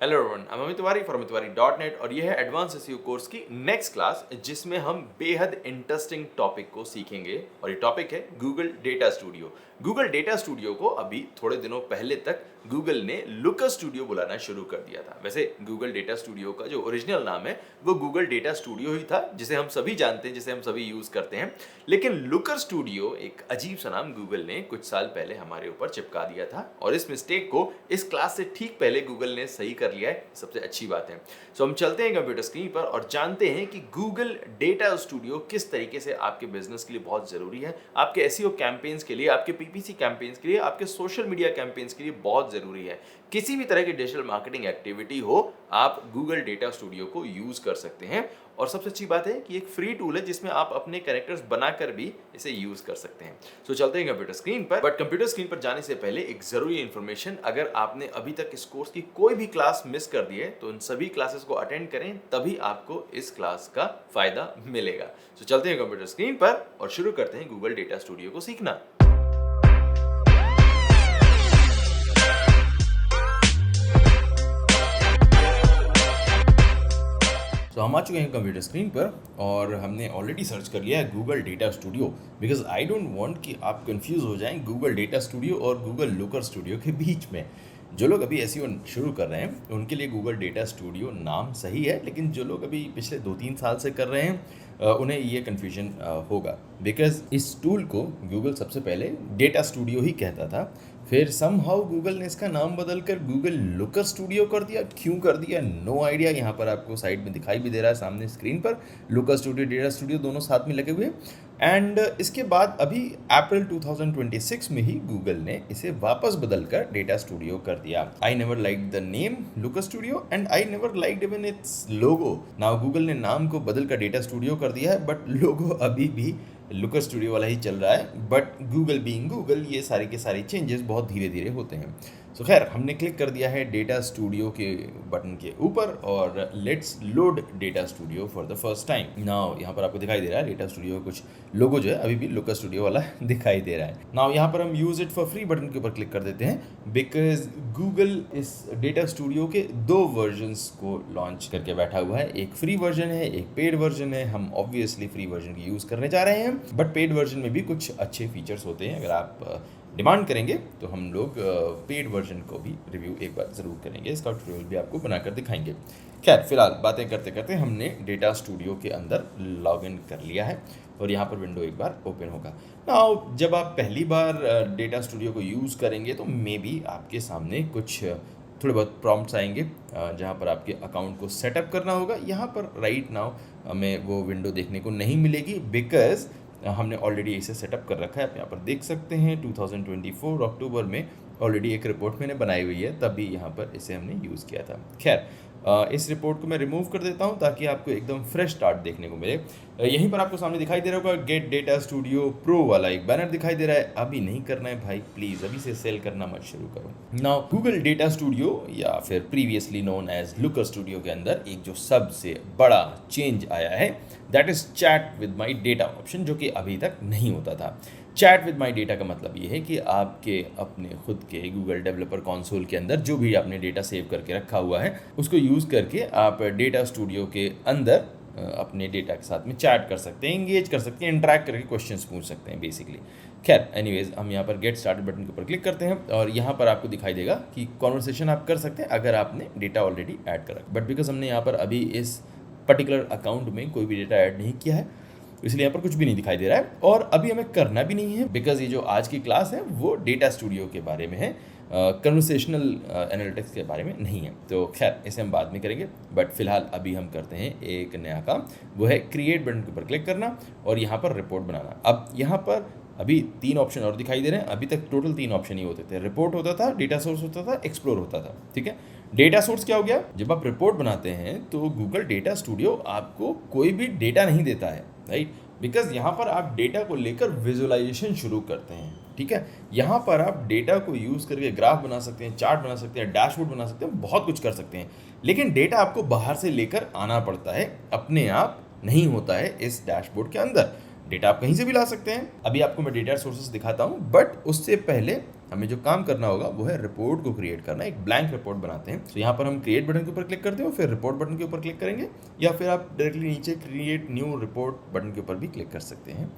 Hello everyone, I'm Amit Tiwari from तिवारी.net और यह है एडवांस एसईओ कोर्स की नेक्स्ट क्लास जिसमें हम बेहद इंटरेस्टिंग टॉपिक को सीखेंगे और ये टॉपिक है Google Data studio. Google Data studio को अभी थोड़े दिनों पहले तक गूगल ने लुकर स्टूडियो बुलाना शुरू कर दिया था। वैसे गूगल डेटा स्टूडियो का जो ओरिजिनल नाम है वो गूगल डेटा स्टूडियो ही था, जिसे हम सभी जानते हैं, जिसे हम सभी यूज करते हैं। लेकिन लुकर स्टूडियो एक अजीब सा नाम गूगल ने कुछ साल पहले हमारे ऊपर चिपका दिया था और इस मिस्टेक को इस क्लास से ठीक पहले गूगल ने सही कर लिया है। सबसे अच्छी बात है। सो हम चलते हैं कंप्यूटर स्क्रीन पर और जानते हैं कि गूगल डेटा स्टूडियो किस तरीके से आपके बिजनेस के लिए बहुत जरूरी है, आपके एसईओ कैंपेन्स के लिए, आपके पीपीसी कैंपेन्स के लिए, आपके सोशल मीडिया कैंपेन्स के लिए बहुत जरूरी है। किसी भी तरह की डिजिटल मार्केटिंग एक्टिविटी हो, आप गूगल डेटा स्टूडियो को यूज कर सकते हैं। और सबसे अच्छी बात है कि एक फ्री टूल है जिसमें आप अपने कैरेक्टर्स बनाकर भी इसे यूज कर सकते हैं। सो चलते हैं कंप्यूटर स्क्रीन पर। बट कंप्यूटर स्क्रीन पर जाने से पहले एक जरूरी इंफॉर्मेशन, अगर आपने अभी तक इस कोर्स की कोई भी क्लास मिस कर दी है तो उन सभी क्लासेस को अटेंड करें, तभी आपको इस क्लास का फायदा मिलेगा। सो चलते हैं कंप्यूटर स्क्रीन पर और शुरू करते हैं गूगल डेटा स्टूडियो को सीखना। तो हम आ चुके हैं कंप्यूटर स्क्रीन पर और हमने ऑलरेडी सर्च कर लिया है Google Data studio, because I don't want कि आप कंफ्यूज हो जाएं गूगल डेटा स्टूडियो और गूगल लुकर स्टूडियो के बीच में। जो लोग अभी एसईओ शुरू कर रहे हैं उनके लिए गूगल डेटा स्टूडियो नाम सही है, लेकिन जो लोग अभी पिछले 2-3 साल से कर रहे हैं उन्हें ये कन्फ्यूजन होगा, बिकॉज इस टूल को गूगल सबसे पहले डेटा स्टूडियो ही कहता था। फिर समहाउ गूगल ने इसका नाम बदल कर गूगल लुकर स्टूडियो कर दिया। क्यों कर दिया, नो आइडिया। यहाँ पर आपको साइड में दिखाई भी दे रहा है सामने स्क्रीन पर, लुकर स्टूडियो, डेटा स्टूडियो दोनों साथ में लगे हुए। एंड इसके बाद अभी अप्रैल 2026 में ही गूगल ने इसे वापस बदल कर डेटा स्टूडियो कर दिया। I never like the name looker studio and I never like even it's logo. Now Google ने नाम को बदल कर डेटा स्टूडियो कर दिया है, बट लोगो अभी भी लुकर स्टूडियो वाला ही चल रहा है। बट गूगल बीइंग गूगल, ये सारे के सारे चेंजेस बहुत धीरे धीरे होते हैं। सो खैर, हमने क्लिक कर दिया है डेटा स्टूडियो के बटन के ऊपर और let's load data studio for the first time. Now यहाँ पर आपको दिखाई दे रहा है डेटा स्टूडियो का कुछ लोगो जो है अभी भी लुकर स्टूडियो वाला दिखाई दे रहा है। नाउ यहाँ पर हम use it for free button के ऊपर क्लिक कर देते हैं, बिकॉज गूगल इस डेटा स्टूडियो के 2 वर्जन्स को लॉन्च करके बैठा हुआ है। एक फ्री वर्जन है, एक पेड वर्जन है। हम ऑब्वियसली फ्री वर्जन की यूज करने जा रहे हैं, बट पेड वर्जन में भी कुछ अच्छे फीचर्स होते हैं। अगर आप डिमांड करेंगे तो हम लोग पेड वर्जन को भी रिव्यू एक बार ज़रूर करेंगे, इसका ट्यूटोरियल भी आपको बनाकर दिखाएंगे। खैर, फिलहाल बातें करते करते हमने डेटा स्टूडियो के अंदर लॉगिन कर लिया है और यहाँ पर विंडो एक बार ओपन होगा। नाउ जब आप पहली बार डेटा स्टूडियो को यूज़ करेंगे तो मे बी आपके सामने कुछ थोड़े बहुत प्रॉम्प्ट्स आएंगे जहाँ पर आपके अकाउंट को सेटअप करना होगा। यहाँ पर राइट नाउ हमें वो विंडो देखने को नहीं मिलेगी, बिकॉज हमने ऑलरेडी इसे सेटअप कर रखा है। आप यहाँ पर देख सकते हैं 2024 अक्टूबर में ऑलरेडी एक रिपोर्ट मैंने बनाई हुई है, तभी यहाँ पर इसे हमने यूज़ किया था। खैर, इस रिपोर्ट को मैं रिमूव कर देता हूँ ताकि आपको एकदम फ्रेश स्टार्ट देखने को मिले। यहीं पर आपको सामने दिखाई दे रहा होगा गेट डेटा स्टूडियो प्रो वाला एक बैनर दिखाई दे रहा है। अभी नहीं करना है भाई, प्लीज़ अभी से सेल करना मत शुरू करो। नाउ गूगल डेटा स्टूडियो या फिर previously known as Looker Studio के अंदर एक जो सबसे बड़ा चेंज आया है, that is chat with my data option, जो कि अभी तक नहीं होता था। चैट विद माई डेटा का मतलब ये है कि आपके अपने खुद के गूगल डेवलपर कंसोल के अंदर जो भी आपने डेटा सेव करके रखा हुआ है उसको यूज़ करके आप डेटा स्टूडियो के अंदर अपने डेटा के साथ में चैट कर सकते हैं, इंगेज कर सकते हैं, इंटरैक्ट करके क्वेश्चंस पूछ सकते हैं बेसिकली। खैर, एनीवेज, हम यहाँ पर गेट स्टार्टेड बटन के ऊपर क्लिक करते हैं और यहाँ पर आपको दिखाई देगा कि कॉन्वर्सेशन आप कर सकते हैं अगर आपने डेटा ऑलरेडी ऐड कर रखा। बट बिकॉज हमने यहाँ पर अभी इस पर्टिकुलर अकाउंट में कोई भी डेटा ऐड नहीं किया है, इसलिए यहाँ पर कुछ भी नहीं दिखाई दे रहा है और अभी हमें करना भी नहीं है, बिकॉज ये जो आज की क्लास है वो डेटा स्टूडियो के बारे में है, कन्वर्सेशनल एनालिटिक्स के बारे में नहीं है। तो खैर, इसे हम बाद में करेंगे, बट फिलहाल अभी हम करते हैं एक नया काम, वो है क्रिएट बटन के ऊपर क्लिक करना और यहाँ पर रिपोर्ट बनाना। अब यहाँ पर अभी 3 ऑप्शन और दिखाई दे रहे हैं। अभी तक टोटल 3 ऑप्शन ही होते थे, रिपोर्ट होता था, डेटा सोर्स होता था, एक्सप्लोर होता था। ठीक है, डेटा सोर्स क्या हो गया, जब आप रिपोर्ट बनाते हैं तो गूगल डेटा स्टूडियो आपको कोई भी डेटा नहीं देता है, राइट, बिकॉज यहाँ पर आप डेटा को लेकर विजुअलाइजेशन शुरू करते हैं। ठीक है, यहाँ पर आप डेटा को यूज़ करके ग्राफ बना सकते हैं, चार्ट बना सकते हैं, डैशबोर्ड बना सकते हैं, बहुत कुछ कर सकते हैं, लेकिन डेटा आपको बाहर से लेकर आना पड़ता है, अपने आप नहीं होता है इस डैशबोर्ड के अंदर। डेटा आप कहीं से भी ला सकते हैं। अभी आपको मैं डेटा सोर्सेस दिखाता हूँ, बट उससे पहले हमें जो काम करना होगा वो है रिपोर्ट को क्रिएट करना। एक ब्लैंक रिपोर्ट बनाते हैं। तो यहाँ पर हम क्रिएट बटन के ऊपर क्लिक करते हैं, फिर रिपोर्ट बटन के ऊपर क्लिक करेंगे, या फिर आप डायरेक्टली नीचे क्रिएट न्यू रिपोर्ट बटन के ऊपर भी क्लिक कर सकते हैं।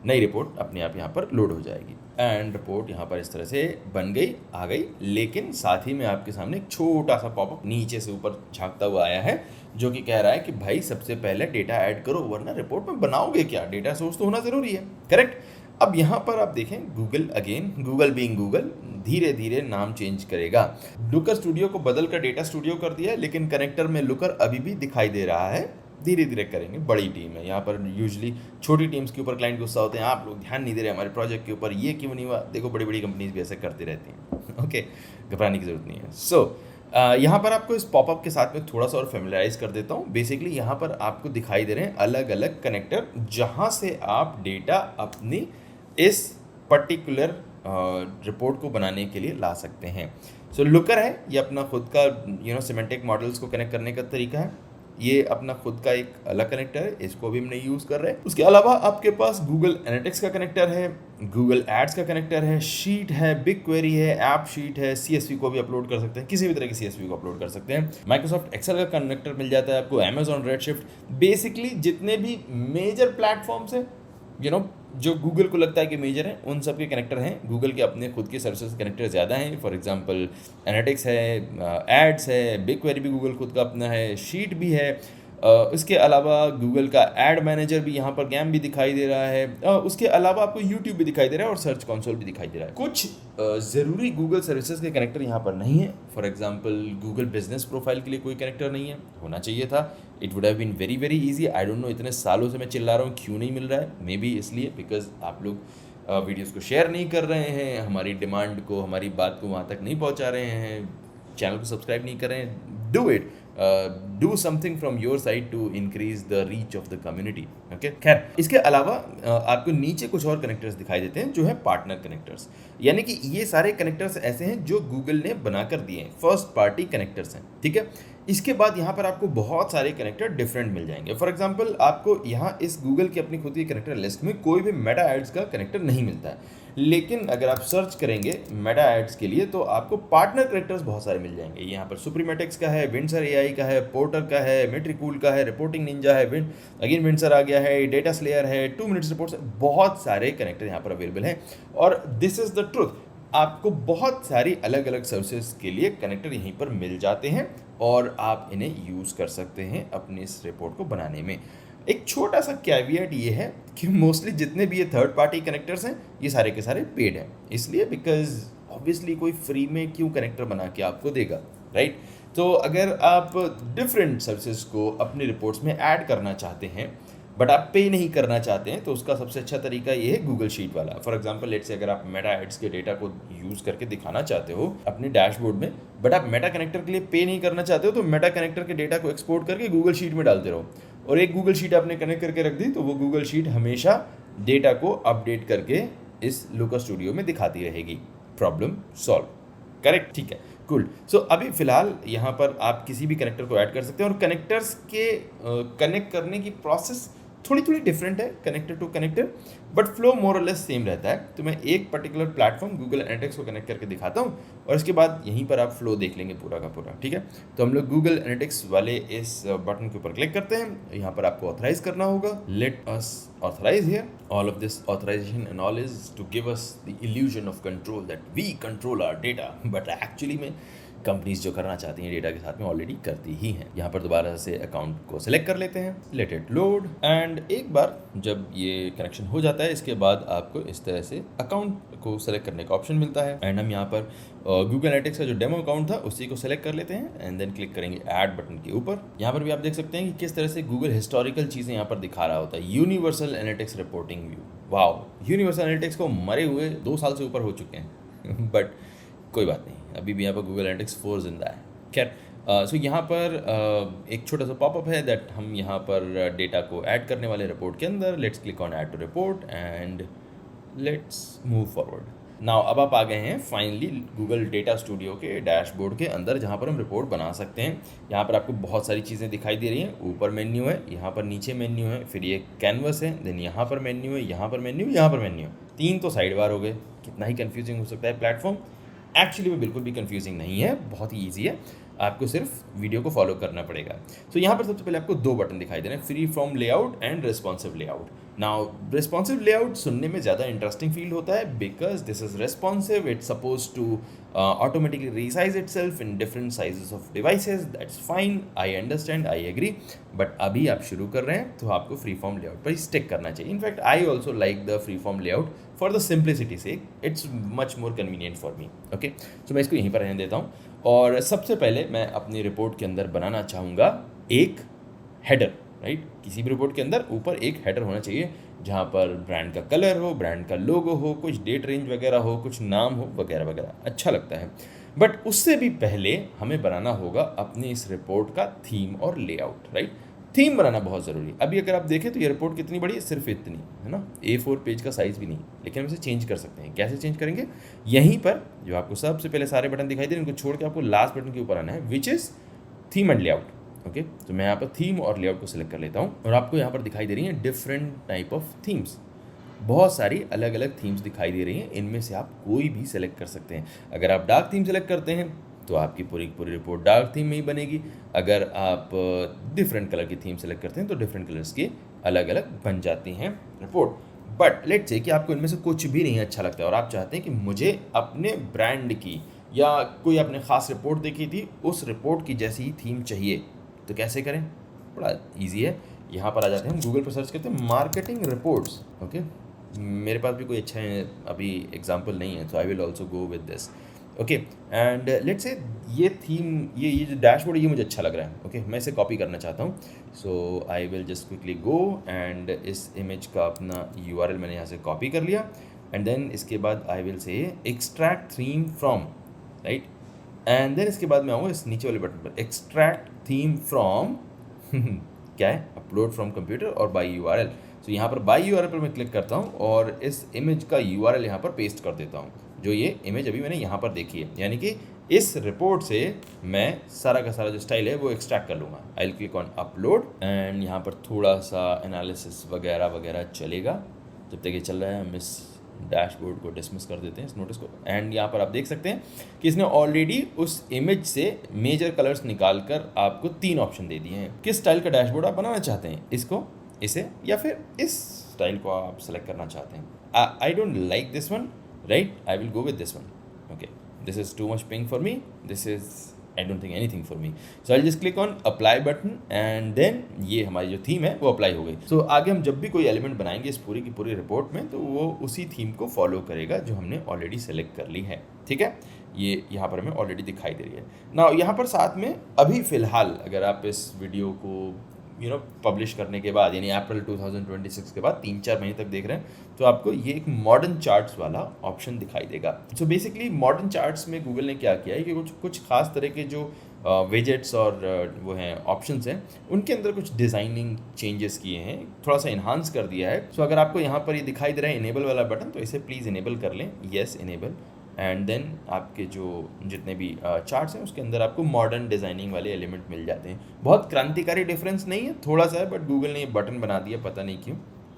नई रिपोर्ट अपने आप यहाँ पर लोड हो जाएगी एंड रिपोर्ट यहाँ पर इस तरह से बन गई, आ गई। लेकिन साथ ही में आपके सामने एक छोटा सा पॉपअप नीचे से ऊपर झांकता हुआ आया है, जो कि कह रहा है कि भाई सबसे पहले डेटा ऐड करो, वरना रिपोर्ट में बनाओगे क्या, डेटा सोर्स तो होना जरूरी है। करेक्ट। अब यहाँ पर आप देखें, Google again, Google being Google, धीरे धीरे नाम चेंज करेगा। लुकर स्टूडियो को बदल कर डेटा स्टूडियो कर दिया है, लेकिन कनेक्टर में लुकर अभी भी दिखाई दे रहा है। धीरे धीरे करेंगे, बड़ी टीम है यहाँ पर। यूजुअली छोटी टीम्स के ऊपर क्लाइंट गुस्सा होते हैं, आप लोग ध्यान नहीं दे रहे हमारे प्रोजेक्ट के ऊपर, ये क्यों नहीं हुआ। देखो बड़ी बड़ी कंपनीज भी ऐसे करती रहती हैं। ओके, घबराने की जरूरत नहीं है। सो यहाँ पर आपको इस पॉपअप के साथ में थोड़ा सा और फेमिलराइज कर देता हूँ। बेसिकली यहाँ पर आपको दिखाई दे रहे हैं अलग अलग कनेक्टर, जहाँ से आप डेटा अपनी इस पर्टिकुलर रिपोर्ट को बनाने के लिए ला सकते हैं। सो लुकर है, ये अपना खुद का सिमेंटिक मॉडल्स को कनेक्ट करने का तरीका है। ये अपना खुद का एक अलग कनेक्टर है, इसको भी हम नहीं यूज़ कर रहे हैं। उसके अलावा आपके पास गूगल एनालिटिक्स का कनेक्टर है, गूगल एड्स का कनेक्टर है, शीट है, बिग क्वेरी है, ऐप शीट है, सीएसवी को भी अपलोड कर सकते हैं, किसी भी तरह की सीएसवी को अपलोड कर सकते हैं। माइक्रोसॉफ्ट एक्सेल का कनेक्टर मिल जाता है आपको, अमेजॉन रेडशिफ्ट। बेसिकली जितने भी मेजर प्लेटफॉर्म्स हैं जो गूगल को लगता है कि मेजर हैं, उन सब के कनेक्टर हैं। गूगल के अपने खुद के सर्विसेज कनेक्टर ज़्यादा हैं। फॉर एग्जांपल एनालिटिक्स है, एड्स है, बिग क्वेरी भी गूगल खुद का अपना है, शीट भी है। उसके अलावा गूगल का एड मैनेजर भी यहाँ पर गैम भी दिखाई दे रहा है। उसके अलावा आपको यूट्यूब भी दिखाई दे रहा है और सर्च कंसोल भी दिखाई दे रहा है। कुछ ज़रूरी गूगल सर्विसेज के कनेक्टर यहाँ पर नहीं है। For example Google business profile के लिए कोई कनेक्टर नहीं है, होना चाहिए था। It would have been very very easy. I don't know इतने सालों से मैं चिल्ला रहा हूँ क्यों नहीं मिल रहा है। मे बी इसलिए बिकॉज आप लोग वीडियोज़ को शेयर नहीं कर रहे हैं, हमारी डिमांड को, हमारी बात को वहाँ तक नहीं पहुँचा रहे हैं, चैनल को सब्सक्राइब नहीं कर रहे हैं। Do it, do something from your side to increase the reach of the community. Okay, खैर इसके अलावा आपको नीचे कुछ और कनेक्टर्स दिखाई देते हैं जो है पार्टनर कनेक्टर्स। यानी कि ये सारे कनेक्टर्स ऐसे हैं जो गूगल ने बनाकर दिए हैं, फर्स्ट पार्टी कनेक्टर्स हैं। ठीक है, इसके बाद यहाँ पर आपको बहुत सारे कनेक्टर डिफरेंट मिल जाएंगे। फॉर एग्जांपल आपको यहाँ इस गूगल की अपनी खुद की कनेक्टर लिस्ट में कोई भी मेटा एड्स का कनेक्टर नहीं मिलता है, लेकिन अगर आप सर्च करेंगे मेटा एड्स के लिए तो आपको पार्टनर कनेक्टर्स बहुत सारे मिल जाएंगे। यहाँ पर सुप्रीमेटिक्स का है, विंडसर एआई का है, पोर्टर का है, मेट्रिकूल का है, रिपोर्टिंग निंजा है, अगेन विंडसर आ गया है, डेटा स्लेयर है, 2 मिनट्स रिपोर्ट्स, बहुत सारे कनेक्टर यहाँ पर अवेलेबल हैं। और दिस इज द ट्रुथ, आपको बहुत सारी अलग अलग सर्विसेज के लिए कनेक्टर यहीं पर मिल जाते हैं और आप इन्हें यूज़ कर सकते हैं अपनी इस रिपोर्ट को बनाने में। एक छोटा सा कैवियट ये है कि मोस्टली जितने भी ये थर्ड पार्टी कनेक्टर्स हैं ये सारे के सारे पेड हैं, इसलिए बिकॉज ऑब्वियसली कोई फ्री में क्यों कनेक्टर बना के आपको देगा, राइट। तो अगर आप डिफरेंट सर्विसेज को अपनी रिपोर्ट्स में ऐड करना चाहते हैं बट आप पे नहीं करना चाहते हैं, तो उसका सबसे अच्छा तरीका ये है गूगल शीट वाला। फॉर एग्जांपल लेट्स से अगर आप मेटा एड्स के डेटा को यूज़ करके दिखाना चाहते हो अपने डैशबोर्ड में, बट आप मेटा कनेक्टर के लिए पे नहीं करना चाहते हो, तो मेटा कनेक्टर के डेटा को एक्सपोर्ट करके गूगल शीट में डालते रहो और एक गूगल शीट आपने कनेक्ट करके रख दी, तो वो गूगल शीट हमेशा डेटा को अपडेट करके इस लुकर स्टूडियो में दिखाती रहेगी। Problem solve. करेक्ट, ठीक है, कूल। सो अभी फिलहाल यहाँ पर आप किसी भी कनेक्टर को ऐड कर सकते हैं और कनेक्टर्स के कनेक्ट करने की प्रोसेस थोड़ी थोड़ी डिफरेंट है connector to connector, but flow more or less same रहता है। तो मैं एक पर्टिकुलर प्लेटफॉर्म गूगल एनालिटिक्स को कनेक्ट करके दिखाता हूँ और इसके बाद यहीं पर आप फ्लो देख लेंगे पूरा का पूरा। ठीक है, तो हम लोग गूगल एनालिटिक्स वाले इस बटन के ऊपर क्लिक करते हैं। यहाँ पर आपको ऑथराइज करना होगा, let us authorize here. All of this authorization and all is to give us the illusion of control that we control our data, but actually में कंपनीज जो करना चाहती हैं डेटा के साथ में ऑलरेडी करती ही हैं। यहाँ पर दोबारा से अकाउंट को सिलेक्ट कर लेते हैं, लेट इट लोड, एंड एक बार जब ये कनेक्शन हो जाता है इसके बाद आपको इस तरह से अकाउंट को सिलेक्ट करने का ऑप्शन मिलता है। एंड हम यहाँ पर गूगल एनालिटिक्स का जो डेमो अकाउंट था उसी को सिलेक्ट कर लेते हैं एंड देन क्लिक करेंगे ऐड बटन के ऊपर। यहाँ पर भी आप देख सकते हैं कि किस तरह से गूगल हिस्टोरिकल चीज़ें यहाँ पर दिखा रहा होता है। Universal analytics reporting view, wow, universal analytics को मरे हुए 2 साल से ऊपर हो चुके हैं बट कोई बात नहीं, अभी भी यहाँ पर गूगल एनालिटिक्स 4 जिंदा है। खैर, सो यहाँ पर एक छोटा सा पॉपअप है दैट हम यहाँ पर डेटा को ऐड करने वाले रिपोर्ट के अंदर। Let's click on add to report and let's move forward. Now अब आप आ गए हैं फाइनली गूगल डेटा स्टूडियो के डैशबोर्ड के अंदर, जहाँ पर हम रिपोर्ट बना सकते हैं। यहाँ पर आपको बहुत सारी चीज़ें दिखाई दे रही हैं। ऊपर मेन्यू है, यहाँ पर नीचे मेन्यू है, फिर ये कैनवस है, देन यहाँ पर मेन्यू है, यहाँ पर मेन्यू, यहाँ पर मेन्यू। 3 तो साइड बार हो गए। कितना ही कन्फ्यूजिंग हो सकता है प्लेटफॉर्म। एक्चुअली वो बिल्कुल भी कन्फ्यूजिंग नहीं है, बहुत ही ईजी है। आपको सिर्फ वीडियो को फॉलो करना पड़ेगा। सो यहाँ पर सबसे पहले आपको 2 बटन दिखाई दे रहे हैं, free form layout and responsive layout. Now responsive layout सुनने में ज़्यादा इंटरेस्टिंग फील होता है because this is responsive, it's suppose to automatically resize it self in different sizes of devices. That's fine, I understand, I agree. But अभी आप शुरू कर रहे हैं तो आपको फ्री फॉर्म लेआउट पर स्टिक करना चाहिए। In fact I also like the free form layout for the simplicity से, it's much more convenient for me. Okay, तो मैं इसको यहीं पर रहने देता हूँ। और सबसे पहले मैं अपनी रिपोर्ट के अंदर बनाना चाहूँगा एक हेडर, राइट। किसी भी रिपोर्ट के अंदर ऊपर एक हेडर होना चाहिए जहाँ पर ब्रांड का कलर हो, ब्रांड का लोगो हो, कुछ डेट रेंज वगैरह हो, कुछ नाम हो वगैरह वगैरह, अच्छा लगता है। बट उससे भी पहले हमें बनाना होगा अपनी इस रिपोर्ट का थीम और लेआउट, राइट। थीम बनाना बहुत ज़रूरी है। अभी अगर आप देखें तो ये रिपोर्ट कितनी बड़ी है, सिर्फ इतनी है ना, A4 पेज का साइज़ भी नहीं। लेकिन हम इसे चेंज कर सकते हैं। कैसे चेंज करेंगे? यहीं पर जो आपको सबसे पहले सारे बटन दिखाई दे रहे हैं, उनको छोड़ के आपको लास्ट बटन के ऊपर आना है, which is theme and layout. Okay, तो मैं यहाँ पर थीम और लेआउट को सिलेक्ट कर लेता हूँ और आपको यहाँ पर दिखाई दे रही हैं डिफरेंट टाइप ऑफ थीम्स। बहुत सारी अलग अलग थीम्स दिखाई दे रही हैं। इनमें से आप कोई भी सेलेक्ट कर सकते हैं। अगर आप डार्क थीम सेलेक्ट करते हैं तो आपकी पूरी पूरी रिपोर्ट डार्क थीम में ही बनेगी। अगर आप डिफरेंट कलर की थीम सेलेक्ट करते हैं तो डिफरेंट कलर्स की अलग अलग बन जाती हैं रिपोर्ट। बट लेट्स से कि आपको इनमें से कुछ भी नहीं अच्छा लगता है और आप चाहते हैं कि मुझे अपने ब्रांड की या कोई आपने ख़ास रिपोर्ट देखी थी उस रिपोर्ट की जैसी ही थीम चाहिए, तो कैसे करें? बड़ा ईजी है। यहाँ पर आ जाते हैं, हम गूगल पर सर्च करते हैं मार्केटिंग रिपोर्ट्स। ओके, मेरे पास भी कोई अच्छा अभी एग्जाम्पल नहीं है, तो I will also go with this. Okay, and let's say ये थीम, ये जो डैशबोर्ड है, ये मुझे अच्छा लग रहा है। ओके, मैं इसे कॉपी करना चाहता हूँ। So I will just quickly go and इस इमेज का अपना URL मैंने यहाँ से कॉपी कर लिया। एंड देन इसके बाद I will say extract theme from, right. And then इसके बाद मैं आऊँगा इस नीचे वाले बटन पर, एक्सट्रैक्ट थीम फ्रॉम क्या है, अपलोड फ्रॉम कंप्यूटर और बाई URL। तो यहाँ पर बाई URL पर मैं क्लिक करता हूँ और इस इमेज का URL यहाँ पर पेस्ट कर देता हूँ, जो ये इमेज अभी मैंने यहाँ पर देखी है। यानी कि इस रिपोर्ट से मैं सारा का सारा जो स्टाइल है वो एक्सट्रैक्ट कर लूँगा। I will click on upload and यहाँ पर थोड़ा सा एनालिसिस वगैरह वगैरह चलेगा। जब तक ये चल रहा है हम इस डैशबोर्ड को डिसमिस कर देते हैं, इस नोटिस को। एंड यहाँ पर आप देख सकते हैं कि इसने ऑलरेडी उस इमेज से मेजर कलर्स निकाल कर आपको 3 ऑप्शन दे दिए हैं। किस स्टाइल का डैशबोर्ड आप बनाना चाहते हैं, इसको, इसे, या फिर इस स्टाइल को आप सेलेक्ट करना चाहते हैं। I don't like this one, right, I will go with this one. Okay, this is too much pink for me, this is I don't think anything for me. So I just click on apply button and then ये हमारी जो theme है वो apply हो गई। सो आगे हम जब भी कोई एलिमेंट बनाएंगे इस पूरी की पूरी रिपोर्ट में, तो वो उसी थीम को फॉलो करेगा जो हमने ऑलरेडी सेलेक्ट कर ली है। ठीक है, ये यहाँ पर हमें ऑलरेडी दिखाई दे रही है ना। यहाँ पर साथ में अभी फ़िलहाल अगर आप इस वीडियो को पब्लिश करने के बाद, यानी अप्रैल 2026 के बाद 3-4 महीने तक देख रहे हैं, तो आपको ये एक मॉडर्न चार्ट्स वाला ऑप्शन दिखाई देगा। सो बेसिकली मॉडर्न चार्ट्स में गूगल ने क्या किया है कि कुछ खास तरह के जो विजेट्स और वो हैं ऑप्शंस हैं, उनके अंदर कुछ डिज़ाइनिंग चेंजेस किए हैं, थोड़ा सा इन्हांस कर दिया है। सो अगर आपको यहाँ पर ये दिखाई दे रहा है इनेबल वाला बटन, तो इसे प्लीज़ इनेबल कर लें, येस इनेबल। एंड देन आपके जो जितने भी चार्ट्स हैं उसके अंदर आपको मॉडर्न डिज़ाइनिंग वाले एलिमेंट मिल जाते हैं। बहुत क्रांतिकारी डिफरेंस नहीं है, थोड़ा सा है, बट गूगल ने ये बटन बना दिया, पता नहीं क्यों।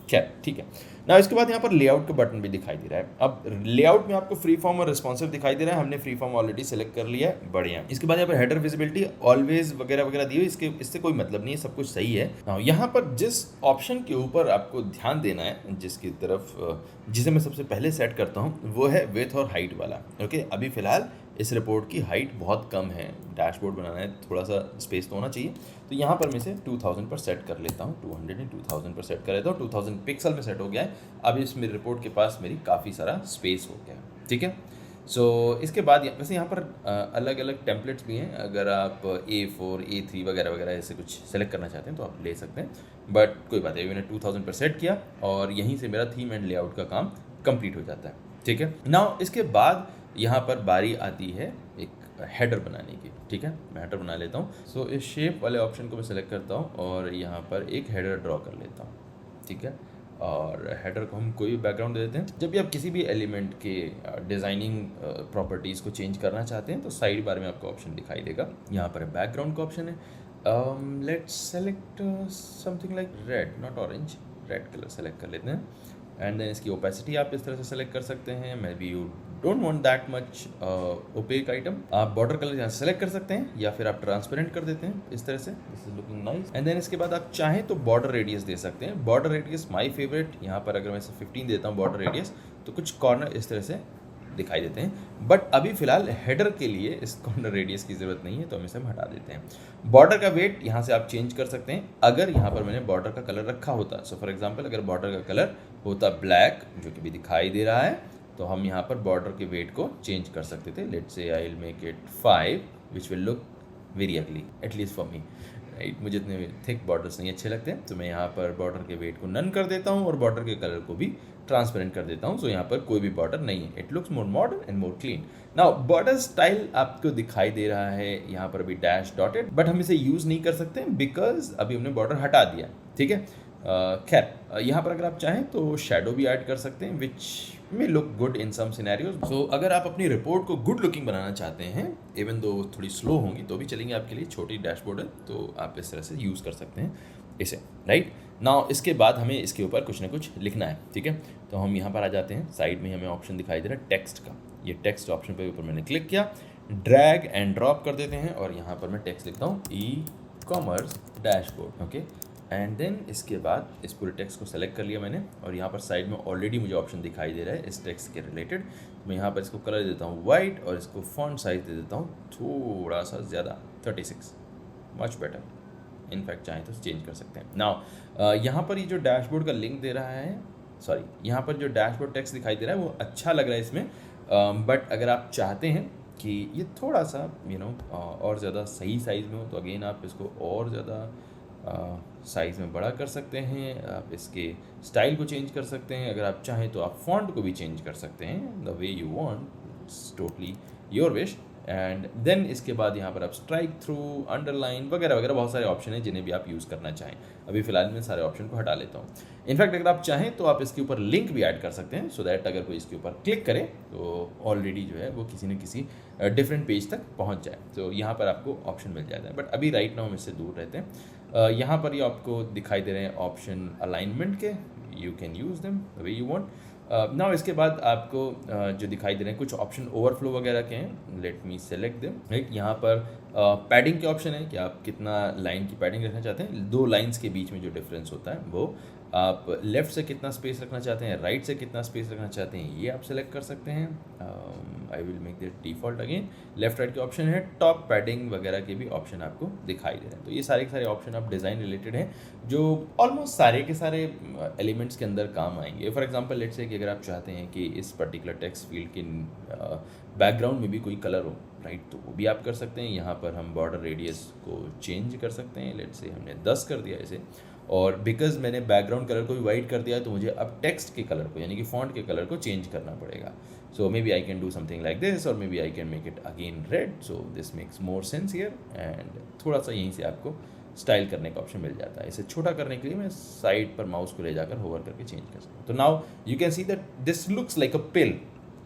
खैर ठीक है ना। इसके बाद यहाँ पर लेआउट का बटन भी दिखाई दे रहा है। अब लेआउट में आपको फ्री फॉर्म और रिस्पॉन्सिव दिखाई दे रहा है। हमने फ्री फॉर्म ऑलरेडी सेलेक्ट कर लिया है, बढ़िया। इसके बाद यहाँ पर हेडर विजिबिलिटी ऑलवेज वगैरह वगैरह दी हुई, इससे कोई मतलब नहीं है, सब कुछ सही है। यहाँ पर जिस ऑप्शन के ऊपर आपको ध्यान देना है, जिसकी तरफ जिसे मैं सबसे पहले सेट करता हूँ, वो है विड्थ और हाइट वाला। ओके, अभी फ़िलहाल इस रिपोर्ट की हाइट बहुत कम है, डैशबोर्ड बनाना है, थोड़ा सा स्पेस तो होना चाहिए। तो यहाँ पर मैं इसे 2000 पर सेट कर लेता हूँ, 200 एंड 2000 पर सेट कर लेता हूँ। 2000 पिक्सल में सेट हो गया है। अब इस मेरी रिपोर्ट के पास मेरी काफ़ी सारा स्पेस हो गया है। ठीक है, सो इसके बाद वैसे यहाँ पर अलग अलग टेम्पलेट्स भी हैं। अगर आप A4, A3 वगैरह वगैरह ऐसे कुछ सेलेक्ट करना चाहते हैं तो आप ले सकते हैं, बट कोई बात नहीं। मैंने 2000 पर सेट किया और यहीं से मेरा थीम एंड लेआउट का काम कंप्लीट हो जाता है। ठीक है, नाउ इसके बाद यहाँ पर बारी आती है एक हेडर बनाने की। ठीक है, मैं हेडर बना लेता हूँ। सो इस शेप वाले ऑप्शन को मैं सेलेक्ट करता हूँ और यहाँ पर एक हेडर ड्रॉ कर लेता हूँ। ठीक है, और हेडर को हम कोई भी बैकग्राउंड दे देते हैं। जब भी आप किसी भी एलिमेंट के डिज़ाइनिंग प्रॉपर्टीज़ को चेंज करना चाहते हैं तो साइड बार में आपको ऑप्शन दिखाई देगा। यहाँ पर बैकग्राउंड का ऑप्शन है। Let's select something like red, not orange, red colour select कर लेते हैं। एंड देन इसकी ओपेसिटी आप इस तरह से सेलेक्ट कर सकते हैं। Maybe you don't want that much opaque item. आप बॉर्डर कलर यहाँ सेलेक्ट कर सकते हैं या फिर आप ट्रांसपेरेंट कर देते हैं इस तरह से। This is looking nice. And then इसके बाद आप चाहें तो बॉर्डर रेडियस दे सकते हैं। Border radius my favourite. यहाँ पर अगर मैं इसे 15 देता हूँ बॉर्डर रेडियस, तो कुछ कॉर्नर इस तरह से दिखाई देते हैं। बट अभी फिलहाल हेडर के लिए इस कॉर्नर रेडियस की ज़रूरत नहीं है, तो हम इसे हटा देते हैं। बॉर्डर का वेट यहाँ से आप चेंज कर सकते हैं। अगर यहाँ पर मैंने बॉर्डर का कलर रखा होता, सो फॉर एग्जांपल अगर बॉर्डर का कलर होता ब्लैक, जो कि भी दिखाई दे रहा है, तो हम यहाँ पर बॉर्डर के वेट को चेंज कर सकते थे। Let's say I will make it 5, which will look very ugly, at least for me, right. मुझे इतने थिक बॉर्डर्स नहीं अच्छे लगते, तो मैं यहाँ पर बॉर्डर के वेट को नन कर देता हूँ और बॉर्डर के कलर को भी ट्रांसपेरेंट कर देता हूँ। सो यहाँ पर कोई भी बॉर्डर नहीं है। It looks more modern and more clean. Now border style आपको दिखाई दे रहा है यहाँ पर अभी डैश डॉटेड, बट हम इसे यूज़ नहीं कर सकते बिकॉज अभी हमने बॉर्डर हटा दिया, ठीक है। खैर यहाँ पर अगर आप चाहें तो शैडो भी ऐड कर सकते हैं, which may look good in some scenarios. So अगर आप अपनी रिपोर्ट को गुड लुकिंग बनाना चाहते हैं, इवन दो थोड़ी स्लो होंगी तो भी चलेंगे आपके लिए, छोटी डैशबोर्ड है तो आप इस तरह से यूज़ कर सकते हैं इसे, राइट। नाउ इसके बाद हमें इसके ऊपर कुछ ना कुछ लिखना है, ठीक है। तो हम यहाँ पर आ जाते हैं। साइड में हमें ऑप्शन दिखाई दे रहा है टेक्स्ट का। ये टेक्स्ट ऑप्शन पर ऊपर मैंने क्लिक किया, ड्रैग एंड ड्रॉप कर देते हैं और यहाँ पर मैं टेक्स्ट लिखता हूँ e-commerce dashboard, okay. And then इसके बाद इस पूरे टेक्स्ट को सेलेक्ट कर लिया मैंने और यहाँ पर साइड में ऑलरेडी मुझे ऑप्शन दिखाई दे रहा है इस टेक्स्ट के रिलेटेड। मैं यहाँ पर इसको कलर देता हूँ वाइट और इसको फॉन्ट साइज दे देता हूँ थोड़ा सा ज़्यादा, 36, मच बेटर। इनफैक्ट चाहें तो चेंज कर सकते हैं। नाउ यहाँ पर ये जो डैशबोर्ड का लिंक दे रहा है, सॉरी यहाँ पर जो डैशबोर्ड टेक्स्ट दिखाई दे रहा है वो अच्छा लग रहा है इसमें, बट अगर आप चाहते हैं कि ये थोड़ा सा और ज़्यादा सही साइज़ में हो तो अगेन आप इसको और ज़्यादा साइज़ में बड़ा कर सकते हैं। आप इसके स्टाइल को चेंज कर सकते हैं। अगर आप चाहें तो आप फॉन्ट को भी चेंज कर सकते हैं the way you want, it's totally your wish. And then इसके बाद यहाँ पर आप स्ट्राइक थ्रू, अंडरलाइन वगैरह वगैरह बहुत सारे ऑप्शन हैं जिन्हें भी आप यूज़ करना चाहें। अभी फिलहाल मैं सारे ऑप्शन को हटा लेता हूँ। इनफैक्ट अगर आप चाहें तो आप इसके ऊपर लिंक भी ऐड कर सकते हैं, सो दैट अगर कोई इसके ऊपर क्लिक करे तो ऑलरेडी जो है वो किसी न किसी डिफरेंट पेज तक पहुँच जाए। तो यहाँ पर आपको ऑप्शन मिल जाता है, बट अभी राइट नाउ हम इससे दूर रहते हैं। यहाँ पर ये आपको दिखाई दे रहे हैं ऑप्शन अलाइनमेंट के, you can use them the way you want. Now इसके बाद आपको जो दिखाई दे रहे हैं कुछ ऑप्शन ओवरफ्लो वगैरह के हैं। Let me select them, right. यहाँ पर पैडिंग के ऑप्शन है कि आप कितना लाइन की पैडिंग रखना चाहते हैं। दो लाइंस के बीच में जो डिफरेंस होता है वो आप लेफ़्ट से कितना स्पेस रखना चाहते हैं, राइट से कितना स्पेस रखना चाहते हैं, ये आप सेलेक्ट कर सकते हैं। I will make that default again. Left right के ऑप्शन है, टॉप पैडिंग वगैरह के भी ऑप्शन आपको दिखाई दे रहे हैं। तो ये सारे के सारे ऑप्शन आप डिज़ाइन रिलेटेड हैं जो ऑलमोस्ट सारे के सारे एलिमेंट्स के अंदर काम आएंगे। फॉर एग्जांपल लेट्स से कि अगर आप चाहते हैं कि इस पर्टिकुलर टेक्स्ट फील्ड के बैकग्राउंड में भी कोई कलर हो, राइट, तो वो भी आप कर सकते हैं। यहाँ पर हम बॉर्डर रेडियस को चेंज कर सकते हैं। लेट्स से हमने 10 कर दिया इसे, और बिकॉज मैंने बैकग्राउंड कलर को भी वाइट कर दिया है तो मुझे अब टेक्स्ट के कलर को यानी कि फॉन्ट के कलर को चेंज करना पड़ेगा। So maybe I can do something like this, और maybe I can make it again red. So this makes more sense here. And थोड़ा सा यहीं से आपको स्टाइल करने का ऑप्शन मिल जाता है। इसे छोटा करने के लिए मैं साइड पर माउस को ले जाकर होवर करके चेंज कर सकता हूँ। तो now you can see that this looks like a pill,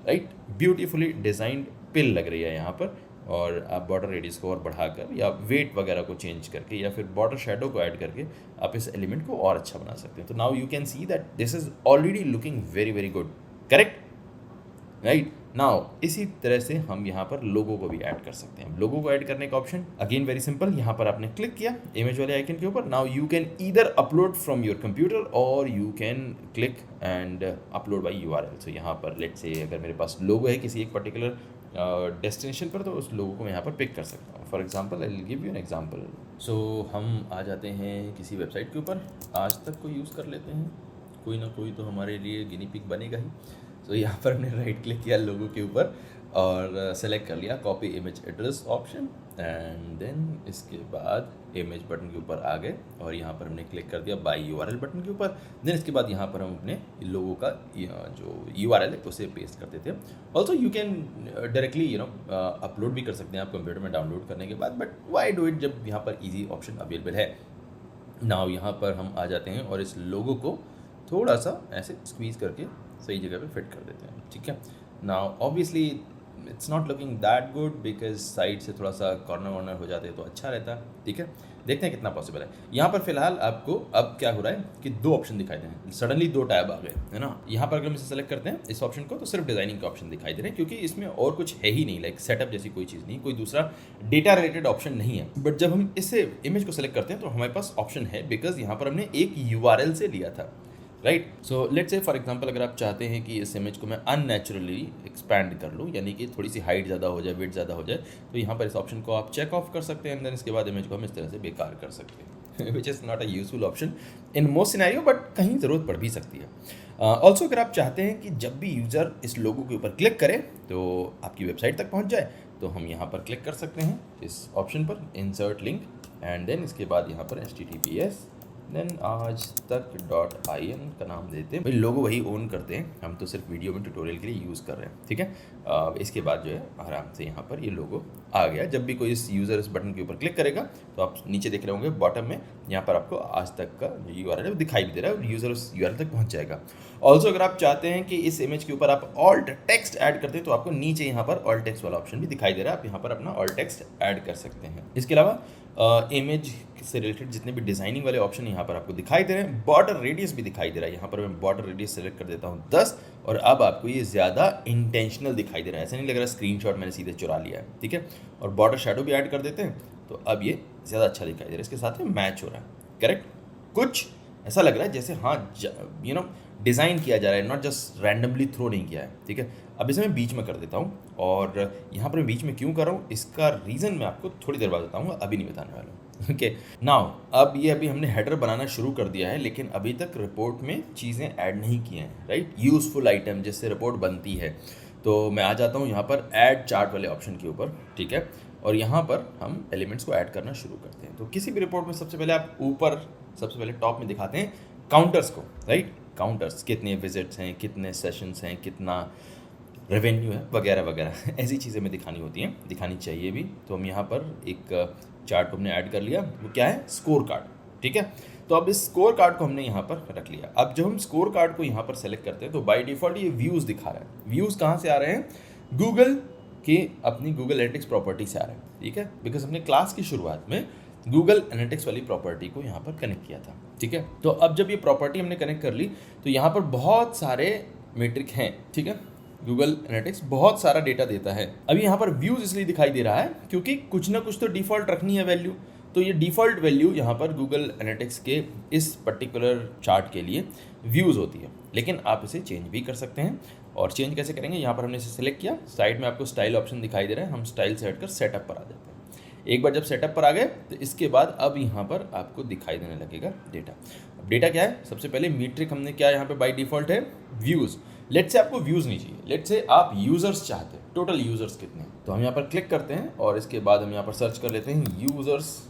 right. Beautifully designed pill लग रही है यहाँ पर। और आप बॉर्डर रेडियस को और बढ़ाकर या वेट वगैरह को चेंज करके या फिर बॉर्डर शेडो को ऐड करके आप इस एलिमेंट को और अच्छा बना सकते हैं। तो now you can see that this is already looking very very good, correct, right. Now इसी तरह से हम यहाँ पर लोगो को भी ऐड कर सकते हैं। लोगो को ऐड करने का ऑप्शन अगेन वेरी सिंपल, यहाँ पर आपने क्लिक किया इमेज वाले आइकन के ऊपर। Now you can either upload from your computer or you can click and upload by URL. So यहाँ पर लेट्स से अगर मेरे पास लोगो है किसी एक पर्टिकुलर डेस्टिनेशन पर, तो उस लोगो को मैं यहाँ पर पिक कर सकता हूँ। For example I will give you an example. So हम आ जाते हैं किसी वेबसाइट के ऊपर, आज तक को यूज़ कर लेते हैं, कोई ना कोई तो हमारे लिए गिनी पिक बनेगा ही। तो यहाँ पर हमने राइट क्लिक किया लोगो के ऊपर और सेलेक्ट कर लिया copy image address option, and then इसके बाद इमेज बटन के ऊपर आ गए और यहाँ पर हमने क्लिक कर दिया बाय यूआरएल बटन के ऊपर। देन इसके बाद यहाँ पर हम अपने लोगो का जो यूआरएल है उसे पेस्ट कर देते हैं। Also you can directly upload भी कर सकते हैं आप कंप्यूटर में डाउनलोड करने के बाद, बट वाई डू इट जब यहाँ पर ईजी ऑप्शन अवेलेबल है। नाउ यहाँ पर हम आ जाते हैं और इस लोगो को थोड़ा सा ऐसे स्क्वीज़ करके सही जगह पे फिट कर देते हैं, ठीक है। Now obviously it's not looking that good because side से थोड़ा सा कॉर्नर वॉर्नर हो जाते तो अच्छा रहता, ठीक है। देखते हैं कितना पॉसिबल है। यहाँ पर फिलहाल आपको अब क्या हो रहा है कि दो ऑप्शन दिखाई दे रहे हैं, सडनली दो टैब आ गए, है ना। यहाँ पर अगर हम इसे सेलेक्ट करते हैं इस ऑप्शन को तो सिर्फ डिजाइनिंग के ऑप्शन दिखाई दे रहे हैं, क्योंकि इसमें और कुछ है ही नहीं, लाइक सेटअप जैसी कोई चीज़ नहीं, कोई दूसरा डेटा रिलेटेड ऑप्शन नहीं है। बट जब हम इसे इमेज को सेलेक्ट करते हैं तो हमारे पास ऑप्शन है, बिकॉज यहाँ पर हमने एक URL से लिया था, right. So let's say for example अगर आप चाहते हैं कि इस इमेज को मैं अननेचुरली एक्सपैंड कर लूँ, यानी कि थोड़ी सी हाइट ज़्यादा हो जाए, वेट ज़्यादा हो जाए, तो यहाँ पर इस ऑप्शन को आप चेक ऑफ कर सकते हैं, देन इसके बाद इमेज को हम इस तरह से बेकार कर सकते हैं which is not a useful option in most scenario, but कहीं ज़रूरत पड़ भी सकती है। ऑल्सो अगर आप चाहते हैं कि जब भी यूज़र इस लोगो के ऊपर क्लिक करे तो आपकी वेबसाइट तक पहुँच जाए, तो हम यहाँ पर क्लिक कर सकते हैं इस ऑप्शन पर, इंसर्ट लिंक, एंड देन इसके बाद यहाँ पर HTTPS देन आज तक .in का नाम देते हैं। भाई लोगो वही ओन करते हैं, हम तो सिर्फ वीडियो में ट्यूटोरियल के लिए यूज़ कर रहे हैं, ठीक है। इसके बाद जो है आराम से यहाँ पर ये लोगो आ गया। जब भी कोई इस यूज़र इस बटन के ऊपर क्लिक करेगा तो आप नीचे देख रहे होंगे बॉटम में यहाँ पर आपको आज तक का जो URL है वो दिखाई भी दे रहा है और यूज़र उस URL तक पहुँच जाएगा। ऑल्सो अगर आप चाहते हैं कि इस इमेज के ऊपर आप ऑल्ट टेक्स्ट ऐड करते हैं तो आपको नीचे यहाँ पर ऑल्ट टेक्स्ट वाला ऑप्शन भी दिखाई दे रहा है, आप यहाँ पर अपना ऑल्ट टेक्स्ट ऐड कर सकते हैं। इसके अलावा इमेज से रिलेटेड जितने भी डिज़ाइनिंग वाले ऑप्शन यहाँ पर आपको दिखाई दे रहे हैं, बॉर्डर रेडियस भी दिखाई दे रहा है। यहाँ पर मैं बॉर्डर रेडियस सेलेक्ट कर देता हूँ 10, और अब आपको ये ज़्यादा इंटेंशनल दिखाई दे रहा है, ऐसा नहीं लग रहा स्क्रीनशॉट मैंने सीधे चुरा लिया है, ठीक है। और बॉर्डर शेडो भी ऐड कर देते हैं तो अब ये ज़्यादा अच्छा दिखाई दे रहा है, इसके साथ में मैच हो रहा है, करेक्ट। कुछ ऐसा लग रहा है जैसे हाँ डिज़ाइन किया जा रहा है, नॉट जस्ट रैंडमली थ्रो नहीं किया है, ठीक है। अब इसे मैं बीच में कर देता हूँ, और यहाँ पर मैं बीच में क्यों कर रहा हूँ इसका रीज़न मैं आपको थोड़ी देर बाद बताऊँगा, अभी नहीं बताने वाला हूँ, ओके। नाउ अब ये अभी हमने हेडर बनाना शुरू कर दिया है, लेकिन अभी तक रिपोर्ट में चीज़ें ऐड नहीं की हैं, राइट। यूज़फुल आइटम जिससे रिपोर्ट बनती है, तो मैं आ जाता हूँ यहाँ पर ऐड चार्ट वाले ऑप्शन के ऊपर, ठीक है। और यहाँ पर हम एलिमेंट्स को ऐड करना शुरू करते हैं। तो किसी भी रिपोर्ट में सबसे पहले आप ऊपर सबसे पहले टॉप में दिखाते हैं काउंटर्स को, राइट। काउंटर्स, कितने विजिट्स हैं, कितने सेशंस हैं, कितना रेवेन्यू है, वगैरह वगैरह ऐसी चीज़ें हमें दिखानी होती हैं, दिखानी चाहिए भी। तो हम यहाँ पर एक चार्ट को हमने ऐड कर लिया, वो क्या है, स्कोर कार्ड, ठीक है। तो अब इस स्कोर कार्ड को हमने यहाँ पर रख लिया। अब जब हम स्कोर कार्ड को यहाँ पर सेलेक्ट करते हैं तो बाय डिफ़ॉल्ट ये व्यूज़ दिखा रहा है। व्यूज़ कहाँ से आ रहे हैं, गूगल की अपनी गूगल एनालिटिक्स प्रॉपर्टी से आ रहे हैं, ठीक है। बिकॉज हमने क्लास की शुरुआत में गूगल एनालिटिक्स वाली प्रॉपर्टी को यहाँ पर कनेक्ट किया था, ठीक है। तो अब जब ये प्रॉपर्टी हमने कनेक्ट कर ली तो यहाँ पर बहुत सारे मेट्रिक हैं, ठीक है। गूगल एनालिटिक्स बहुत सारा डेटा देता है। अभी यहाँ पर व्यूज़ इसलिए दिखाई दे रहा है क्योंकि कुछ ना कुछ तो डिफ़ॉल्ट रखनी है वैल्यू, तो ये डिफ़ॉल्ट वैल्यू यहाँ पर गूगल एनालिटिक्स के इस पर्टिकुलर चार्ट के लिए व्यूज़ होती है, लेकिन आप इसे चेंज भी कर सकते हैं। और चेंज कैसे करेंगे, यहाँ पर हमने इसे सेलेक्ट किया, साइड में आपको स्टाइल ऑप्शन दिखाई दे रहा है, हम स्टाइल से हटकर सेटअप पर आ जाते हैं। एक बार जब सेटअप पर आ गए तो इसके बाद अब यहाँ पर आपको दिखाई देने लगेगा डेटा। अब डेटा क्या है, सबसे पहले मीट्रिक हमने क्या यहाँ पे बाय डिफ़ॉल्ट है व्यूज़। लेट्स से आपको व्यूज़ नहीं चाहिए, लेट्स से आप यूज़र्स चाहते हैं, टोटल यूज़र्स कितने हैं। तो हम यहाँ पर क्लिक करते हैं और इसके बाद हम यहाँ पर सर्च कर लेते हैं यूज़र्स,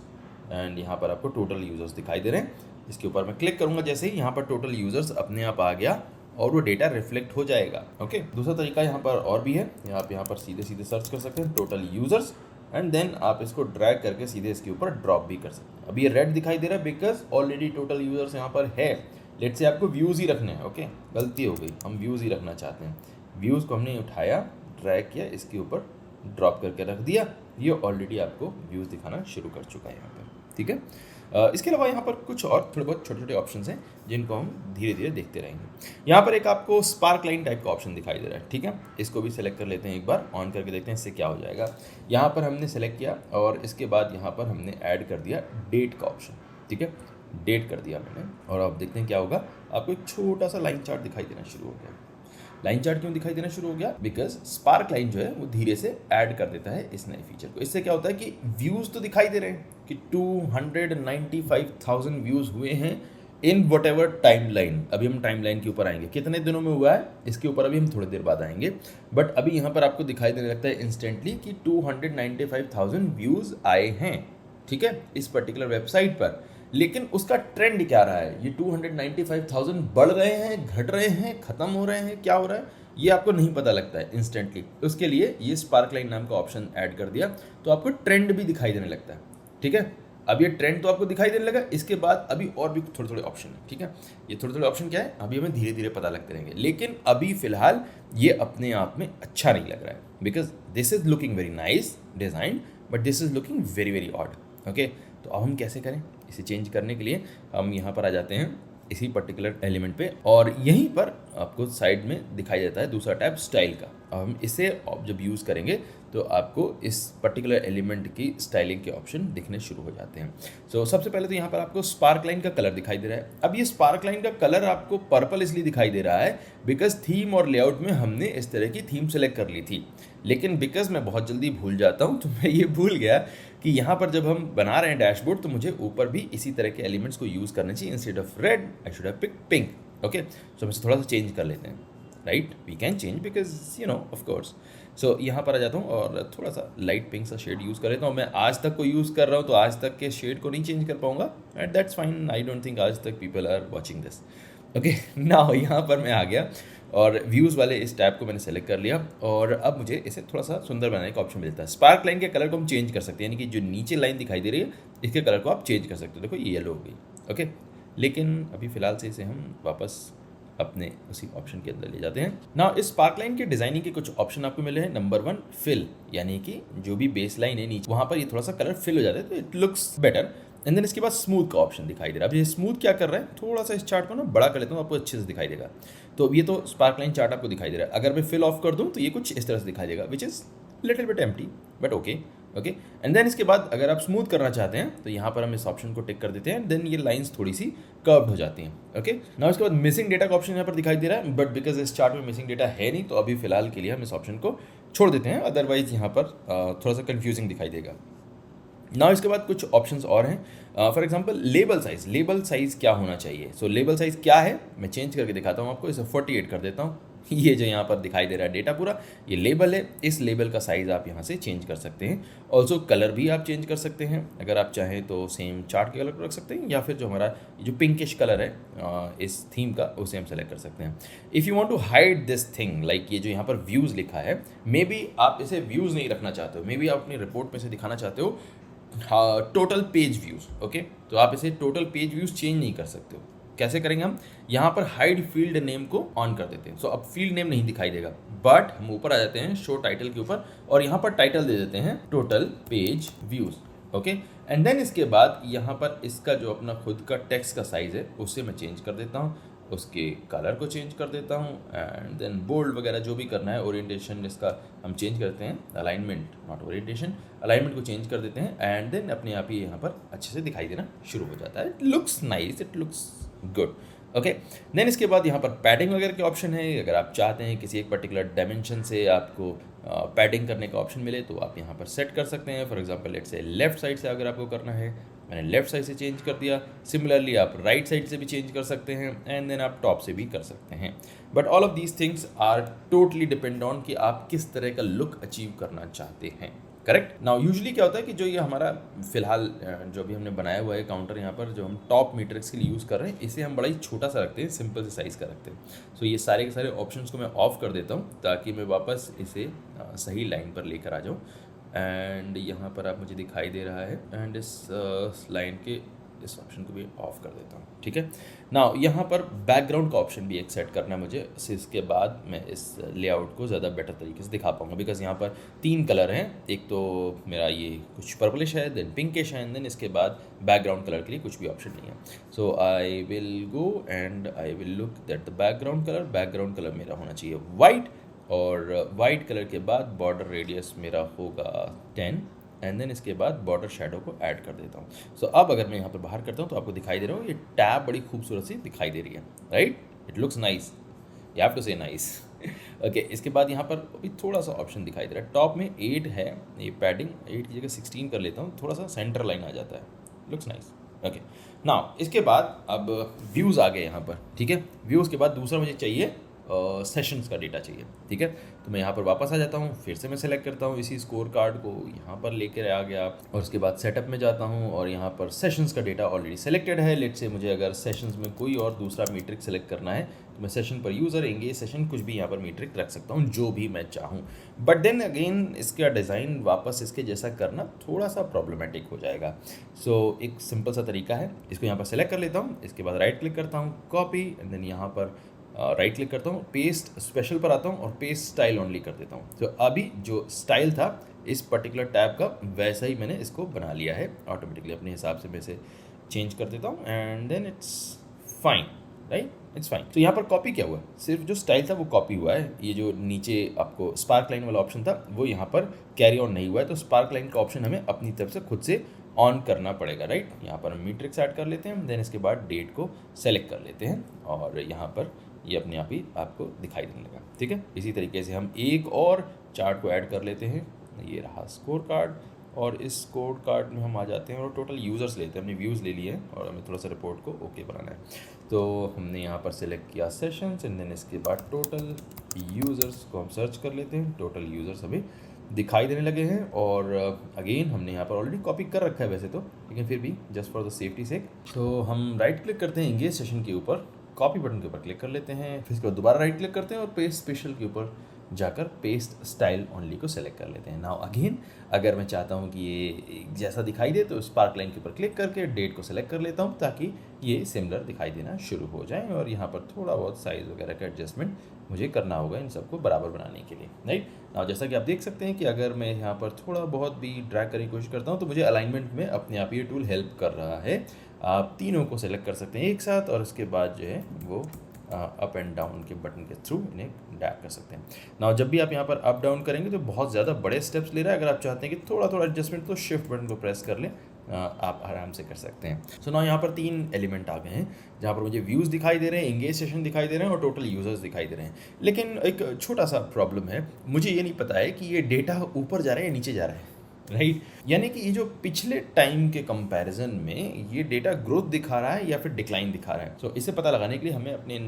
एंड यहाँ पर आपको टोटल यूज़र्स दिखाई दे रहे हैं। इसके ऊपर मैं क्लिक करूँगा, जैसे ही यहाँ पर टोटल यूज़र्स अपने आप आ गया और वो डेटा रिफ्लेक्ट हो जाएगा, ओके। दूसरा तरीका यहाँ पर और भी है, आप यहाँ पर सीधे सीधे सर्च कर सकते हैं टोटल यूज़र्स, एंड देन आप इसको ड्रैग करके सीधे इसके ऊपर ड्रॉप भी कर सकते हैं। अब ये रेड दिखाई दे रहा है बिकॉज ऑलरेडी टोटल यूज़र्स यहाँ पर है। लेट्स से आपको व्यूज़ ही रखने हैं, ओके, गलती हो गई, हम व्यूज़ ही रखना चाहते हैं। व्यूज़ को हमने उठाया, ड्रैग किया, इसके ऊपर ड्रॉप करके रख दिया, ये ऑलरेडी आपको व्यूज़ दिखाना शुरू कर चुका है यहाँ पर, ठीक है। इसके अलावा यहाँ पर कुछ और थोड़े बहुत छोटे छोटे ऑप्शंस हैं जिनको हम धीरे धीरे देखते रहेंगे। यहाँ पर एक आपको स्पार्क लाइन टाइप का ऑप्शन दिखाई दे रहा है, ठीक है। इसको भी सेलेक्ट कर लेते हैं, एक बार ऑन करके देखते हैं इससे क्या हो जाएगा। यहाँ पर हमने सेलेक्ट किया और इसके बाद यहाँ पर हमने ऐड कर दिया डेट का ऑप्शन, ठीक है। डेट कर दिया मैंने, और अब देखते हैं क्या होगा। आपको एक छोटा सा लाइन चार्ट दिखाई देना शुरू हो गया। लाइन चार्ट क्यों दिखाई देना शुरू हो गया, बिकॉज स्पार्क लाइन जो है वो धीरे से ऐड कर देता है इस नए फीचर को। इससे क्या होता है कि व्यूज़ तो दिखाई दे रहे हैं कि 295,000 व्यूज़ हुए हैं in what ever time line. अभी हम टाइम लाइन के ऊपर आएंगे, कितने दिनों में हुआ है इसके ऊपर अभी हम थोड़ी देर बाद आएंगे। बट अभी यहाँ पर आपको दिखाई देने लगता है इंस्टेंटली कि 295,000 व्यूज़ आए हैं, ठीक है, इस पर्टिकुलर वेबसाइट पर। लेकिन उसका ट्रेंड क्या रहा है, ये 295,000 बढ़ रहे हैं, घट रहे हैं, ख़त्म हो रहे हैं, क्या हो रहा है, ये आपको नहीं पता लगता है इंस्टेंटली। उसके लिए ये स्पार्क लाइन नाम का ऑप्शन ऐड कर दिया तो आपको ट्रेंड भी दिखाई देने लगता है, ठीक है। अब ये ट्रेंड तो आपको दिखाई देने लगा, इसके बाद अभी और भी थोड़े थोड़े ऑप्शन है, ठीक है। ये थोड़े थोड़े ऑप्शन क्या है, अभी हमें धीरे धीरे पता लगते रहेंगे, लेकिन अभी फिलहाल ये अपने आप में अच्छा नहीं लग रहा है, because this is looking very nice design but this is looking very very odd. Okay, तो अब हम कैसे करें इसे चेंज करने के लिए? हम यहाँ पर आ जाते हैं इसी पर्टिकुलर एलिमेंट पे, और यहीं पर आपको साइड में दिखाई देता है दूसरा टैब स्टाइल का। अब हम इसे जब यूज़ करेंगे तो आपको इस पर्टिकुलर एलिमेंट की स्टाइलिंग के ऑप्शन दिखने शुरू हो जाते हैं। सो सबसे पहले तो यहाँ पर आपको स्पार्क लाइन का कलर दिखाई दे रहा है। अब ये स्पार्क लाइन का कलर आपको पर्पल इसलिए दिखाई दे रहा है बिकॉज थीम और लेआउट में हमने इस तरह की थीम सेलेक्ट कर ली थी, लेकिन बिकॉज मैं बहुत जल्दी भूल जाता हूँ तो मैं ये भूल गया कि यहाँ पर जब हम बना रहे हैं डैशबोर्ड तो मुझे ऊपर भी इसी तरह के एलिमेंट्स को यूज़ करना चाहिए। Instead of red I should have pick pink. Okay, so हम इसे थोड़ा सा चेंज कर लेते हैं, right, we can change because you know of course. So यहाँ पर आ जाता हूँ और थोड़ा सा लाइट पिंक सा शेड यूज़ कर लेता हूँ। मैं आज तक को यूज़ कर रहा हूँ तो आज तक के शेड को नहीं चेंज कर पाऊँगा, and that's fine, I don't think आज तक people are watching this. Okay, now यहाँ पर मैं आ गया और व्यूज़ वाले इस टैब को मैंने सेलेक्ट कर लिया, और अब मुझे इसे थोड़ा सा सुंदर बनाने का ऑप्शन मिलता है। स्पार्क लाइन के कलर को हम चेंज कर सकते हैं, यानी कि जो नीचे लाइन दिखाई दे रही है इसके कलर को आप चेंज कर सकते हो। देखो ये येलो हो गई। ओके, लेकिन अभी फ़िलहाल से इसे हम वापस अपने उसी ऑप्शन के अंदर ले जाते हैं ना। इस स्पार्क लाइन के डिज़ाइनिंग के कुछ ऑप्शन आपको मिले हैं। नंबर 1 फिल, यानी कि जो भी बेस लाइन है नीचे वहाँ पर ये थोड़ा सा कलर फिल हो जाता है तो it looks better. And then इसके बाद स्मूथ का ऑप्शन दिखाई दे रहा है। अब ये स्मूथ क्या कर रहा है, थोड़ा सा इस चार्ट को ना बड़ा कर लेता हूँ, आपको अच्छे से दिखाई देगा। तो ये तो स्पार्क लाइन चार्ट आपको दिखाई दे रहा है। अगर मैं फिल ऑफ कर दूँ तो ये कुछ इस तरह से दिखाई देगा, which is little bit empty but okay. Okay, and then इसके बाद अगर आप स्मूथ करना चाहते हैं तो यहाँ पर हम इस ऑप्शन को टिक कर देते हैं, देन ये लाइंस थोड़ी सी कर्व्ड हो जाती हैं। ओके, नाउ इसके बाद मिसिंग डेटा का ऑप्शन यहाँ पर दिखाई दे रहा है, बट बिकॉज इस चार्ट में मिसिंग डेटा है नहीं तो अभी फिलहाल के लिए हम इस ऑप्शन को छोड़ देते हैं, अदरवाइज यहाँ पर थोड़ा सा कन्फ्यूजिंग दिखाई देगा। नाउ इसके बाद कुछ ऑप्शंस और हैं। For example label size, label size क्या होना चाहिए? सो लेबल साइज़ क्या है मैं चेंज करके दिखाता हूँ आपको। इसे 48 कर देता हूँ। ये जो यहाँ पर दिखाई दे रहा है डेटा पूरा, ये लेबल है। इस लेबल का साइज़ आप यहाँ से चेंज कर सकते हैं। ऑल्सो कलर भी आप चेंज कर सकते हैं, अगर आप चाहें तो सेम चार्ट के कलर को रख सकते हैं, या फिर जो हमारा जो पिंकिश कलर है इस थीम का उसे हम सेलेक्ट कर सकते हैं। If you want to hide this thing, like ये जो यहाँ पर व्यूज़ लिखा है, मे बी आप इसे व्यूज़ नहीं रखना चाहते हो, मे बी आप अपनी रिपोर्ट में से दिखाना चाहते हो टोटल पेज व्यूज़। ओके, तो आप इसे टोटल पेज व्यूज़ चेंज नहीं कर सकते हो। कैसे करेंगे हम? यहाँ पर हाइड फील्ड नेम को ऑन कर देते हैं। सो अब फील्ड नेम नहीं दिखाई देगा, बट हम ऊपर आ जाते हैं शो टाइटल के ऊपर और यहाँ पर टाइटल दे देते हैं total page views. Okay, and then इसके बाद यहाँ पर इसका जो अपना खुद का टेक्स्ट का साइज़ है उसे मैं चेंज कर देता हूँ, उसके कलर को चेंज कर देता हूँ, एंड देन बोल्ड वगैरह जो भी करना है, ओरिएंटेशन इसका हम चेंज करते हैं, अलाइनमेंट नॉट ओरिएंटेशन, अलाइनमेंट को चेंज कर देते हैं, एंड देन अपने आप ही यहाँ पर अच्छे से दिखाई देना शुरू हो जाता है। It looks nice, it looks good. Okay, then इसके बाद यहाँ पर पैडिंग वगैरह के ऑप्शन है। अगर आप चाहते हैं किसी एक पर्टिकुलर डायमेंशन से आपको पैडिंग करने का ऑप्शन मिले तो आप यहाँ पर सेट कर सकते हैं। For example let's say left side से अगर आपको करना है, मैंने लेफ्ट साइड से चेंज कर दिया। सिमिलरली आप राइट साइड से भी चेंज कर सकते हैं, एंड देन आप टॉप से भी कर सकते हैं। But all of these things are totally depend on कि आप किस तरह का लुक अचीव करना चाहते हैं। करेक्ट। नाउ यूजुअली क्या होता है कि जो ये हमारा फिलहाल जो भी हमने बनाया हुआ है काउंटर यहाँ पर जो हम टॉप मैट्रिक्स के लिए यूज़ कर रहे हैं, इसे हम बड़ा ही छोटा सा रखते हैं, सिंपल से साइज़ का रखते हैं। सो ये सारे के सारे ऑप्शंस को मैं ऑफ कर देता हूँ ताकि मैं वापस इसे सही लाइन पर लेकर आ जाऊँ। एंड यहाँ पर आप मुझे दिखाई दे रहा है, एंड इस लाइन के इस ऑप्शन को भी ऑफ कर देता हूँ। ठीक है। नाउ यहाँ पर बैकग्राउंड का ऑप्शन भी एक सेट करना है मुझे, इसके बाद मैं इस लेआउट को ज़्यादा बेटर तरीके से दिखा पाऊँगा। बिकॉज यहाँ पर 3 कलर हैं, एक तो मेरा ये कुछ पर्पलिश है, देन पिंकिश है, एंड देन इसके बाद बैकग्राउंड कलर के लिए कुछ भी ऑप्शन नहीं है। So I will go and I will look that the background colour मेरा होना चाहिए वाइट, और वाइट कलर के बाद बॉर्डर रेडियस मेरा होगा 10, एंड देन इसके बाद बॉर्डर शेडो को ऐड कर देता हूँ। सो अब अगर मैं यहाँ पर बाहर करता हूँ तो आपको दिखाई दे रहा हूँ ये टैब बड़ी खूबसूरत सी दिखाई दे रही है, right. It looks nice, you have to say nice. Okay, इसके बाद यहाँ पर अभी थोड़ा सा ऑप्शन दिखाई दे रहा है, टॉप में 8 है, ये पैडिंग 8 की जगह 16 कर लेता हूँ, थोड़ा सा सेंटर लाइन आ जाता है, लुक्स नाइस। ओके, नाउ इसके बाद अब व्यूज़ आ गए यहाँ पर। ठीक है, व्यूज़ के बाद दूसरा मुझे चाहिए सेशंस का डेटा चाहिए, ठीक है। तो मैं यहाँ पर वापस आ जाता हूँ, फिर से मैं सेलेक्ट करता हूँ इसी स्कोर कार्ड को, यहाँ पर लेकर आ गया और उसके बाद सेटअप में जाता हूँ और यहाँ पर सेशंस का डेटा ऑलरेडी सेलेक्टेड है। लेट्स से मुझे अगर सेशंस में कोई और दूसरा मीट्रिक सेलेक्ट करना है तो मैं सेशन पर यूज़र एंगेज सेशन कुछ भी यहाँ पर मीट्रिक रख सकता हूँ, जो भी मैं चाहूँ। बट देन अगेन इसका डिज़ाइन वापस इसके जैसा करना थोड़ा सा प्रॉब्लमेटिक हो जाएगा। सो एक सिंपल सा तरीका है, इसको यहाँ पर सेलेक्ट कर लेता हूँ, इसके बाद राइट क्लिक करता हूँ, कॉपी, एंड देन यहाँ पर राइट क्लिक करता हूँ, पेस्ट स्पेशल पर आता हूँ और पेस्ट स्टाइल ओनली कर देता हूँ। तो अभी जो स्टाइल था इस पर्टिकुलर टैब का वैसा ही मैंने इसको बना लिया है ऑटोमेटिकली, अपने हिसाब से मैं इसे चेंज कर देता हूँ and then it's fine, right, it's fine. तो यहाँ पर कॉपी क्या हुआ, सिर्फ जो स्टाइल था वो कॉपी हुआ है। ये जो नीचे आपको स्पार्क लाइन वाला ऑप्शन था वो यहाँ पर कैरी ऑन नहीं हुआ है, तो स्पार्क लाइन का ऑप्शन हमें अपनी तरफ से खुद से ऑन करना पड़ेगा, राइट। यहाँ पर हम मीट्रिक्स ऐड कर लेते हैं, देन इसके बाद डेट को सेलेक्ट कर लेते हैं और यहाँ पर ये अपने आप ही आपको दिखाई देने लगा, ठीक है। इसी तरीके से हम एक और चार्ट को ऐड कर लेते हैं, ये रहा स्कोर कार्ड, और इस स्कोर कार्ड में हम आ जाते हैं और टोटल यूज़र्स लेते हैं, हमने व्यूज़ ले लिए हैं और हमें थोड़ा सा रिपोर्ट को ओके बनाना है। तो हमने यहाँ पर सेलेक्ट किया सेशंस एंड देन इसके बाद टोटल यूज़र्स को हम सर्च कर लेते हैं, टोटल यूज़र्स अभी दिखाई देने लगे हैं। और अगेन हमने यहाँ पर ऑलरेडी कॉपी कर रखा है वैसे तो, लेकिन फिर भी जस्ट फॉर द सेफ्टी सेक, तो हम राइट क्लिक करते हैं एंगेज सेशन के ऊपर, कॉपी बटन के ऊपर क्लिक कर लेते हैं, फिर इसके बाद दोबारा राइट क्लिक करते हैं और पेस्ट स्पेशल के ऊपर जाकर पेस्ट स्टाइल ओनली को सेलेक्ट कर लेते हैं। नाउ अगेन अगर मैं चाहता हूँ कि ये जैसा दिखाई दे तो स्पार्क लाइन के ऊपर क्लिक करके डेट को सेलेक्ट कर लेता हूँ ताकि ये सिमिलर दिखाई देना शुरू हो जाए। और यहाँ पर थोड़ा बहुत साइज़ वगैरह का एडजस्टमेंट मुझे करना होगा इन सबको बराबर बनाने के लिए, राइट। नाउ जैसा कि आप देख सकते हैं कि अगर मैं यहाँ पर थोड़ा बहुत भी ड्रैग करने की कोशिश करता हूँ तो मुझे अलाइनमेंट में अपने आप ये टूल हेल्प कर रहा है। आप तीनों को सेलेक्ट कर सकते हैं एक साथ और उसके बाद जो है वो अप एंड डाउन के बटन के थ्रू इन्हें ड्रैग कर सकते हैं। नाउ जब भी आप यहाँ पर अप डाउन करेंगे तो बहुत ज़्यादा बड़े स्टेप्स ले रहा है, अगर आप चाहते हैं कि थोड़ा थोड़ा एडजस्टमेंट तो शिफ्ट बटन को प्रेस कर लें, आप आराम से कर सकते हैं। सो नाउ यहाँ पर 3 एलिमेंट आ गए हैं जहाँ पर मुझे व्यूज़ दिखाई दे रहे हैं, एंगेज सेशन दिखाई दे रहे हैं और टोटल यूज़र्स दिखाई दे रहे हैं। लेकिन एक छोटा सा प्रॉब्लम है, मुझे ये नहीं पता है कि ये डेटा ऊपर जा रहा है या नीचे जा रहा है, राइट। यानी कि ये जो पिछले टाइम के कंपैरिजन में ये डेटा ग्रोथ दिखा रहा है या फिर डिक्लाइन दिखा रहा है। सो इसे पता लगाने के लिए हमें अपने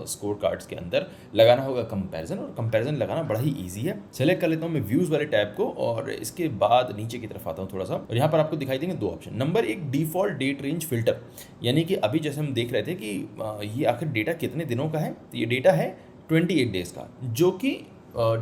स्कोर कार्ड्स के अंदर लगाना होगा कंपैरिजन, और कंपैरिजन लगाना बड़ा ही इजी है। सेलेक्ट कर लेता हूँ मैं व्यूज़ वाले टैब को और इसके बाद नीचे की तरफ आता हूँ थोड़ा सा, और यहाँ पर आपको दिखाई देंगे 2 option. Number 1 default date range filter, यानी कि अभी जैसे हम देख रहे थे कि ये आखिर डेटा कितने दिनों का है, तो ये डेटा है 28 डेज़ का, जो कि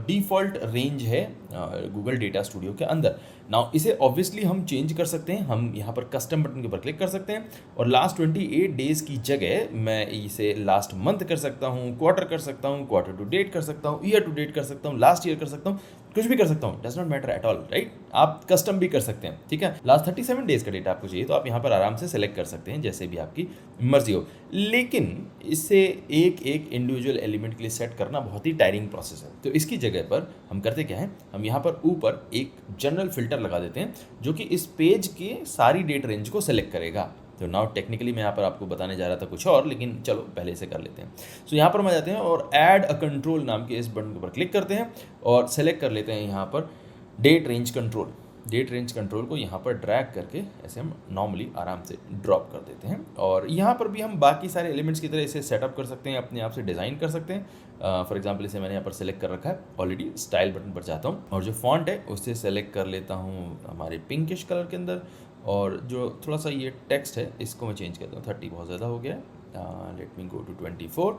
डिफ़ॉल्ट रेंज है गूगल डेटा स्टूडियो के अंदर। नाउ इसे ऑब्वियसली हम चेंज कर सकते हैं, हम यहाँ पर कस्टम बटन के ऊपर क्लिक कर सकते हैं और लास्ट 28 डेज़ की जगह मैं इसे लास्ट मंथ कर सकता हूँ, क्वार्टर कर सकता हूँ, क्वार्टर टू डेट कर सकता हूँ, ईयर टू डेट कर सकता हूँ, लास्ट ईयर कर सकता हूँ, कुछ भी कर सकता हूँ, does not matter at all, right. आप कस्टम भी कर सकते हैं, ठीक है। लास्ट 37 डेज़ का डेटा आपको चाहिए तो आप यहाँ पर आराम से सेलेक्ट कर सकते हैं जैसे भी आपकी मर्जी हो, लेकिन इससे एक एक इंडिविजुअल एलिमेंट के लिए सेट करना बहुत ही टायरिंग प्रोसेस है। तो इसकी जगह पर हम करते क्या है, हम यहाँ पर ऊपर एक जनरल फिल्टर लगा देते हैं जो कि इस पेज के सारी डेट रेंज को सेलेक्ट करेगा। तो नाउ टेक्निकली मैं यहाँ पर आपको बताने जा रहा था कुछ और, लेकिन चलो पहले से कर लेते हैं। सो यहाँ पर हम आ जाते हैं और ऐड अ कंट्रोल नाम के इस बटन के ऊपर क्लिक करते हैं और सेलेक्ट कर लेते हैं यहाँ पर date range control. Date range control को यहाँ पर ड्रैग करके ऐसे हम नॉर्मली आराम से ड्रॉप कर देते हैं, और यहाँ पर भी हम बाकी सारे एलिमेंट्स की तरह इसे सेटअप कर सकते हैं, अपने आप से डिज़ाइन कर सकते हैं। फॉर एग्जांपल इसे मैंने यहाँ पर सेलेक्ट कर रखा है ऑलरेडी, स्टाइल बटन पर जाता हूँ और जो फॉन्ट है उससे सेलेक्ट कर लेता हूँ हमारे पिंकिश कलर के अंदर, और जो थोड़ा सा ये टेक्स्ट है इसको मैं चेंज करता हूँ, 30 बहुत ज़्यादा हो गया है, let me go to 24,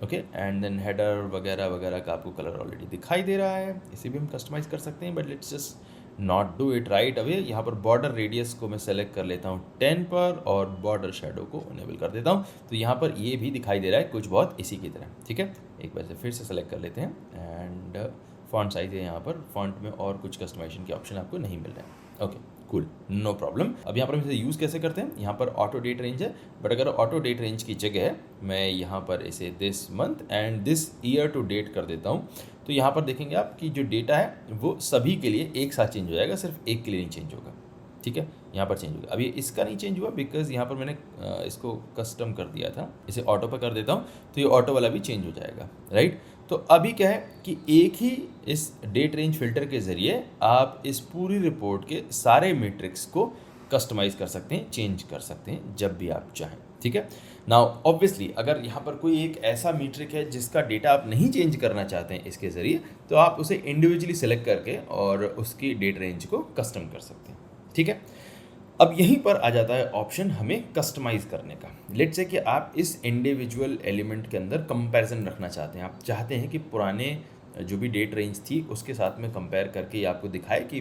okay. And then header वगैरह वगैरह का आपको कलर ऑलरेडी दिखाई दे रहा है, इसे भी हम कस्टमाइज़ कर सकते हैं, but let's just not do it right away. यहाँ पर बॉर्डर रेडियस को मैं सेलेक्ट कर लेता हूँ 10 पर और बॉर्डर शेडो को इनेबल कर देता हूँ, तो यहाँ पर ये भी दिखाई दे रहा है कुछ बहुत इसी की तरह, ठीक है। एक बार से फिर से सेलेक्ट कर लेते हैं एंड फॉन्ट साइज है, यहाँ पर फॉन्ट में और कुछ कस्टमाइजेशन के ऑप्शन आपको नहीं मिल रहे हैं, ओके कूल, नो प्रॉब्लम। अब यहाँ पर हम इसे यूज़ कैसे करते हैं, यहाँ पर ऑटो डेट रेंज है, बट अगर ऑटो डेट रेंज की जगह मैं यहाँ पर इसे this month and this year to date कर देता हूँ, तो यहाँ पर देखेंगे आप कि जो डेटा है वो सभी के लिए एक साथ चेंज हो जाएगा, सिर्फ एक के लिए नहीं चेंज होगा, ठीक है। यहाँ पर चेंज होगा, अभी इसका नहीं चेंज हुआ बिकॉज यहाँ पर मैंने इसको कस्टम कर दिया था, इसे ऑटो पर कर देता हूँ तो ये ऑटो वाला भी चेंज हो जाएगा, राइट। तो अभी क्या है कि एक ही इस डेट रेंज फिल्टर के ज़रिए आप इस पूरी रिपोर्ट के सारे मैट्रिक्स को कस्टमाइज़ कर सकते हैं, चेंज कर सकते हैं जब भी आप चाहें, ठीक है। नाउ ऑब्वियसली अगर यहाँ पर कोई एक ऐसा मीट्रिक है जिसका डेटा आप नहीं चेंज करना चाहते हैं इसके ज़रिए, तो आप उसे इंडिविजुअली सेलेक्ट करके और उसकी डेट रेंज को कस्टम कर सकते हैं। ठीक है। अब यहीं पर आ जाता है ऑप्शन हमें कस्टमाइज़ करने का। लेट्स से कि आप इस इंडिविजुअल एलिमेंट के अंदर कंपैरिजन रखना चाहते हैं। आप चाहते हैं कि पुराने जो भी डेट रेंज थी उसके साथ में कंपेयर करके ये आपको दिखाए कि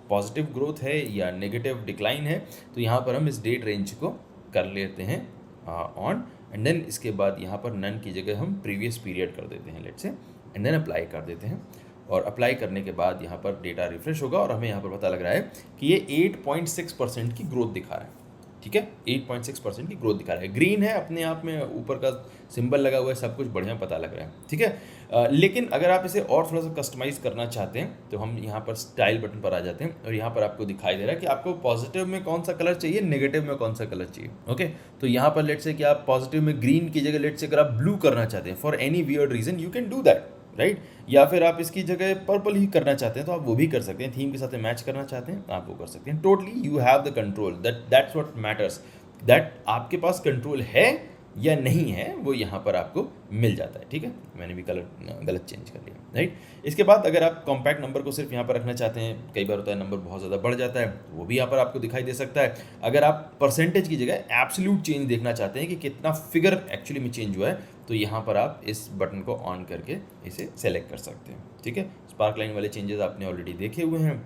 पॉजिटिव ग्रोथ है या नेगेटिव डिक्लाइन है। तो यहाँ पर हम इस डेट रेंज को कर लेते हैं ऑन, एंड देन इसके बाद यहाँ पर नन की जगह हम प्रीवियस पीरियड कर देते हैं लेट्स से, एंड देन अप्लाई कर देते हैं। और अप्लाई करने के बाद यहाँ पर डेटा रिफ्रेश होगा और हमें यहाँ पर पता लग रहा है कि ये 8.6% की ग्रोथ दिखा रहा है। ठीक है, 8.6% की ग्रोथ दिखा रहा है। ग्रीन है, अपने आप में ऊपर का सिंबल लगा हुआ है, सब कुछ बढ़िया पता लग रहा है। ठीक है। लेकिन अगर आप इसे और थोड़ा सा कस्टमाइज़ करना चाहते हैं तो हम यहाँ पर स्टाइल बटन पर आ जाते हैं और यहाँ पर आपको दिखाई दे रहा है कि आपको पॉजिटिव में कौन सा कलर चाहिए, नेगेटिव में कौन सा कलर चाहिए। ओके, तो यहाँ पर लेट्स से कि आप पॉजिटिव में ग्रीन की जगह लेट्स से अगर आप ब्लू करना चाहते हैं for any weird reason you can do that, right. या फिर आप इसकी जगह पर्पल ही करना चाहते हैं तो आप वो भी कर सकते हैं। थीम के साथ मैच करना चाहते हैं आप वो कर सकते हैं। Totally you have the control, that's what matters, that आपके पास कंट्रोल है या नहीं है वो यहाँ पर आपको मिल जाता है। ठीक है, मैंने भी कलर गलत चेंज कर लिया, राइट। इसके बाद अगर आप कॉम्पैक्ट नंबर को सिर्फ यहाँ पर रखना चाहते हैं, कई बार होता है नंबर बहुत ज़्यादा बढ़ जाता है, वो भी यहाँ पर आपको दिखाई दे सकता है। अगर आप परसेंटेज की जगह एब्सोल्यूट चेंज देखना चाहते हैं कि कितना फिगर एक्चुअली में चेंज हुआ है, तो यहाँ पर आप इस बटन को ऑन करके इसे सेलेक्ट कर सकते हैं। ठीक है, स्पार्क लाइन वाले चेंजेस आपने ऑलरेडी देखे हुए हैं।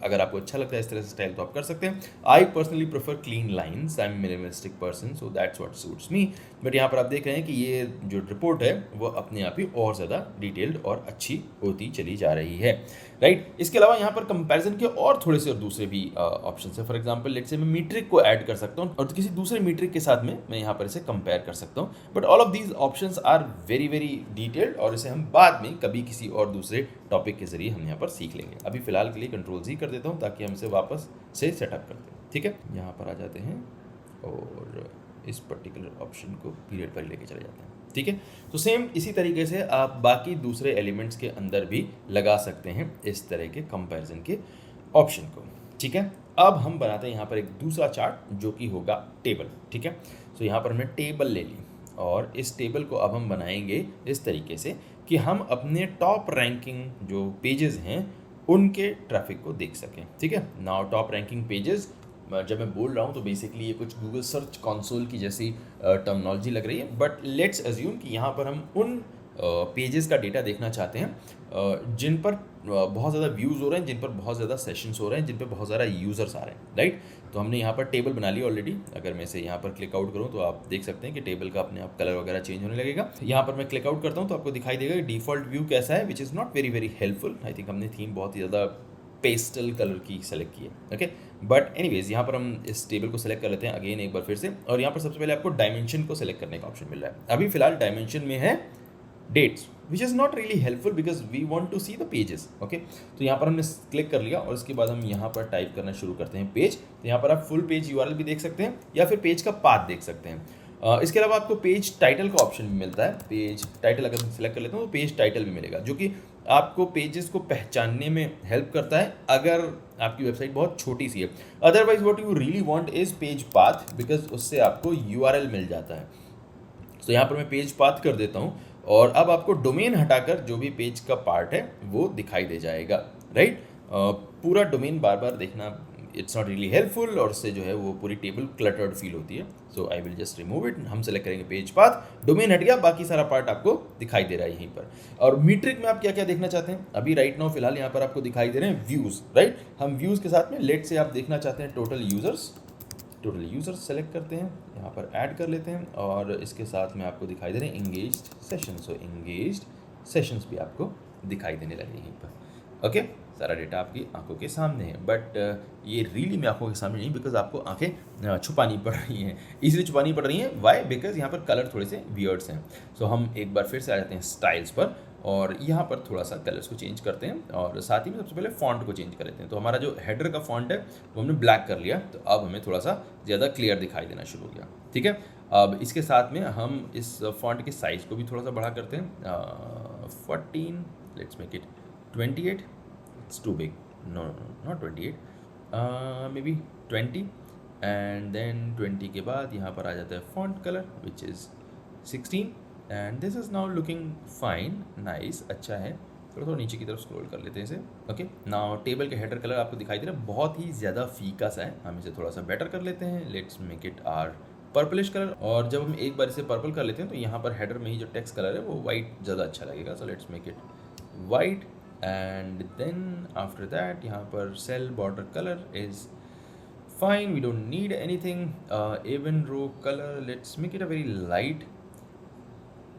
अगर आपको अच्छा लगता है इस तरह से स्टाइल तो आप कर सकते हैं। I personally prefer clean lines, I am minimalistic person, so that's what suits me. But यहाँ पर आप देख रहे हैं कि ये जो रिपोर्ट है वो अपने आप ही और ज़्यादा डिटेल्ड और अच्छी होती चली जा रही है, राइट। इसके अलावा यहाँ पर कंपैरिजन के और थोड़े से और दूसरे भी ऑप्शन है। फॉर एग्जांपल लेट्स से मैं मीट्रिक को ऐड कर सकता हूँ और किसी दूसरे मीट्रिक के साथ में मैं यहाँ पर इसे कंपेयर कर सकता हूँ। But all of these options are very very detailed और इसे हम बाद में कभी किसी और दूसरे टॉपिक के जरिए हम यहाँ पर सीख लेंगे। अभी फिलहाल के लिए कंट्रोल Z कर देता हूँ ताकि हम इसे वापस से सेटअप करते हैं। ठीक है, यहाँ पर आ जाते हैं और इस पर्टिकुलर ऑप्शन को पीरियड पर लेके चले जाते हैं। ठीक है, तो सेम इसी तरीके से आप बाकी दूसरे एलिमेंट्स के अंदर भी लगा सकते हैं इस तरह के कंपैरिजन के ऑप्शन को। ठीक है, अब हम बनाते हैं यहाँ पर एक दूसरा चार्ट जो कि होगा टेबल। ठीक है, तो यहाँ पर हमने टेबल ले ली और इस टेबल को अब हम बनाएंगे इस तरीके से कि हम अपने टॉप रैंकिंग जो पेजेस हैं उनके ट्रैफिक को देख सकें। ठीक है, नाउ टॉप रैंकिंग पेजेस जब मैं बोल रहा हूँ तो बेसिकली ये कुछ गूगल सर्च कंसोल की जैसी टर्मिनोलॉजी लग रही है। बट लेट्स अज्यूम कि यहाँ पर हम उन पेजेस का डेटा देखना चाहते हैं जिन पर बहुत ज़्यादा व्यूज़ हो रहे हैं, जिन पर बहुत ज़्यादा सेशंस हो रहे हैं, जिन पर बहुत ज़्यादा यूज़र्स आ रहे हैं, राइट। तो हमने यहाँ पर टेबल बना ली ऑलरेडी। अगर मैं इसे यहाँ पर क्लिक आउट करूँ तो आप देख सकते हैं कि टेबल का अपने आप कलर वगैरह चेंज होने लगेगा। यहाँ पर मैं क्लिक आउट करता हूँ तो आपको दिखाई देगा कि डिफ़ॉल्ट व्यू कैसा है, विच is not very very helpful. I think हमने थीम बहुत ही ज़्यादा पेस्टल कलर की सेलेक्ट की है। ओके, बट एनीवेज यहाँ पर हम इस टेबल को सेलेक्ट कर लेते हैं अगेन एक बार फिर से, और यहाँ पर सबसे पहले आपको डायमेंशन को सेलेक्ट करने का ऑप्शन मिल रहा है। अभी फिलहाल डायमेंशन में है dates, which is not really helpful because we want to see the pages. Okay, तो यहाँ पर हमने क्लिक कर लिया और उसके बाद हम यहाँ पर टाइप करना शुरू करते हैं पेज। तो यहाँ पर आप फुल पेज URL भी देख सकते हैं या फिर पेज का पाथ देख सकते हैं। इसके अलावा आपको पेज टाइटल का ऑप्शन भी मिलता है। पेज टाइटल अगर मैं सेलेक्ट कर लेता हूँ तो पेज टाइटल भी मिलेगा, जो कि आपको पेजेस को पहचानने में हेल्प करता है अगर आपकी वेबसाइट बहुत छोटी सी है। Otherwise what you really want is page path, because उससे आपको URL मिल जाता है। तो यहाँ पर मैं पेज पाथ कर देता हूँ और अब आपको डोमेन हटाकर जो भी पेज का पार्ट है वो दिखाई दे जाएगा, राइट। पूरा डोमेन बार बार देखना इट्स नॉट रियली हेल्पफुल और उससे जो है वो पूरी टेबल क्लटर्ड फील होती है। So I will just remove it. हम सेलेक्ट करेंगे पेज पाथ, डोमेन हट गया, बाकी सारा पार्ट आपको दिखाई दे रहा है यहीं पर। और मीट्रिक में आप क्या क्या देखना चाहते हैं अभी राइट नाउ फिलहाल यहाँ पर आपको दिखाई दे रहे हैं व्यूज़, राइट। हम व्यूज़ के साथ में लेट से आप देखना चाहते हैं टोटल यूज़र्स सेलेक्ट करते हैं, यहाँ पर ऐड कर लेते हैं और इसके साथ में आपको दिखाई दे रहे हैं इंगेज्ड सेशंस। सो इंगेज्ड सेशंस भी आपको दिखाई देने लगे यहीं पर। ओके, सारा डेटा आपकी आंखों के सामने है, बट ये रियली में आंखों के सामने नहीं, बिकॉज आपको आंखें छुपानी पड़ रही हैं। इसलिए छुपानी पड़ रही हैं, वाई, बिकॉज यहाँ पर कलर थोड़े से वियर्ड्स हैं। सो हम एक बार फिर से आ जाते हैं स्टाइल्स पर और यहाँ पर थोड़ा सा कलर्स को चेंज करते हैं और साथ ही में सबसे पहले फॉन्ट को चेंज कर लेते हैं। तो हमारा जो हेडर का फॉन्ट है वो हमने ब्लैक कर लिया, तो अब हमें थोड़ा सा ज़्यादा क्लियर दिखाई देना शुरू हो गया। ठीक है, अब इसके साथ में हम इस फॉन्ट के साइज़ को भी थोड़ा सा बढ़ा करते हैं 14, let's make it 28, it's too big, no not 28, maybe 20, and then 20 के बाद यहाँ पर आ जाता है font colour which is 16 and this is now looking fine, nice, अच्छा है। थोड़ा थोड़ा नीचे की तरफ स्क्रॉल कर लेते हैं इसे। ओके, नाउ टेबल के हेडर कलर आपको दिखाई दे रहा है, बहुत ही ज़्यादा फीका सा है, हम इसे थोड़ा सा बेटर कर लेते हैं। Let's make it a purplish colour, और जब हम एक बार इसे पर्पल कर लेते हैं तो यहाँ पर हेडर में ही जो टेक्स्ट कलर है वो वाइट ज़्यादा अच्छा लगेगा। So let's make it white and then after that यहाँ पर cell border colour is fine, we don't need anything. Even row color, let's make it a very light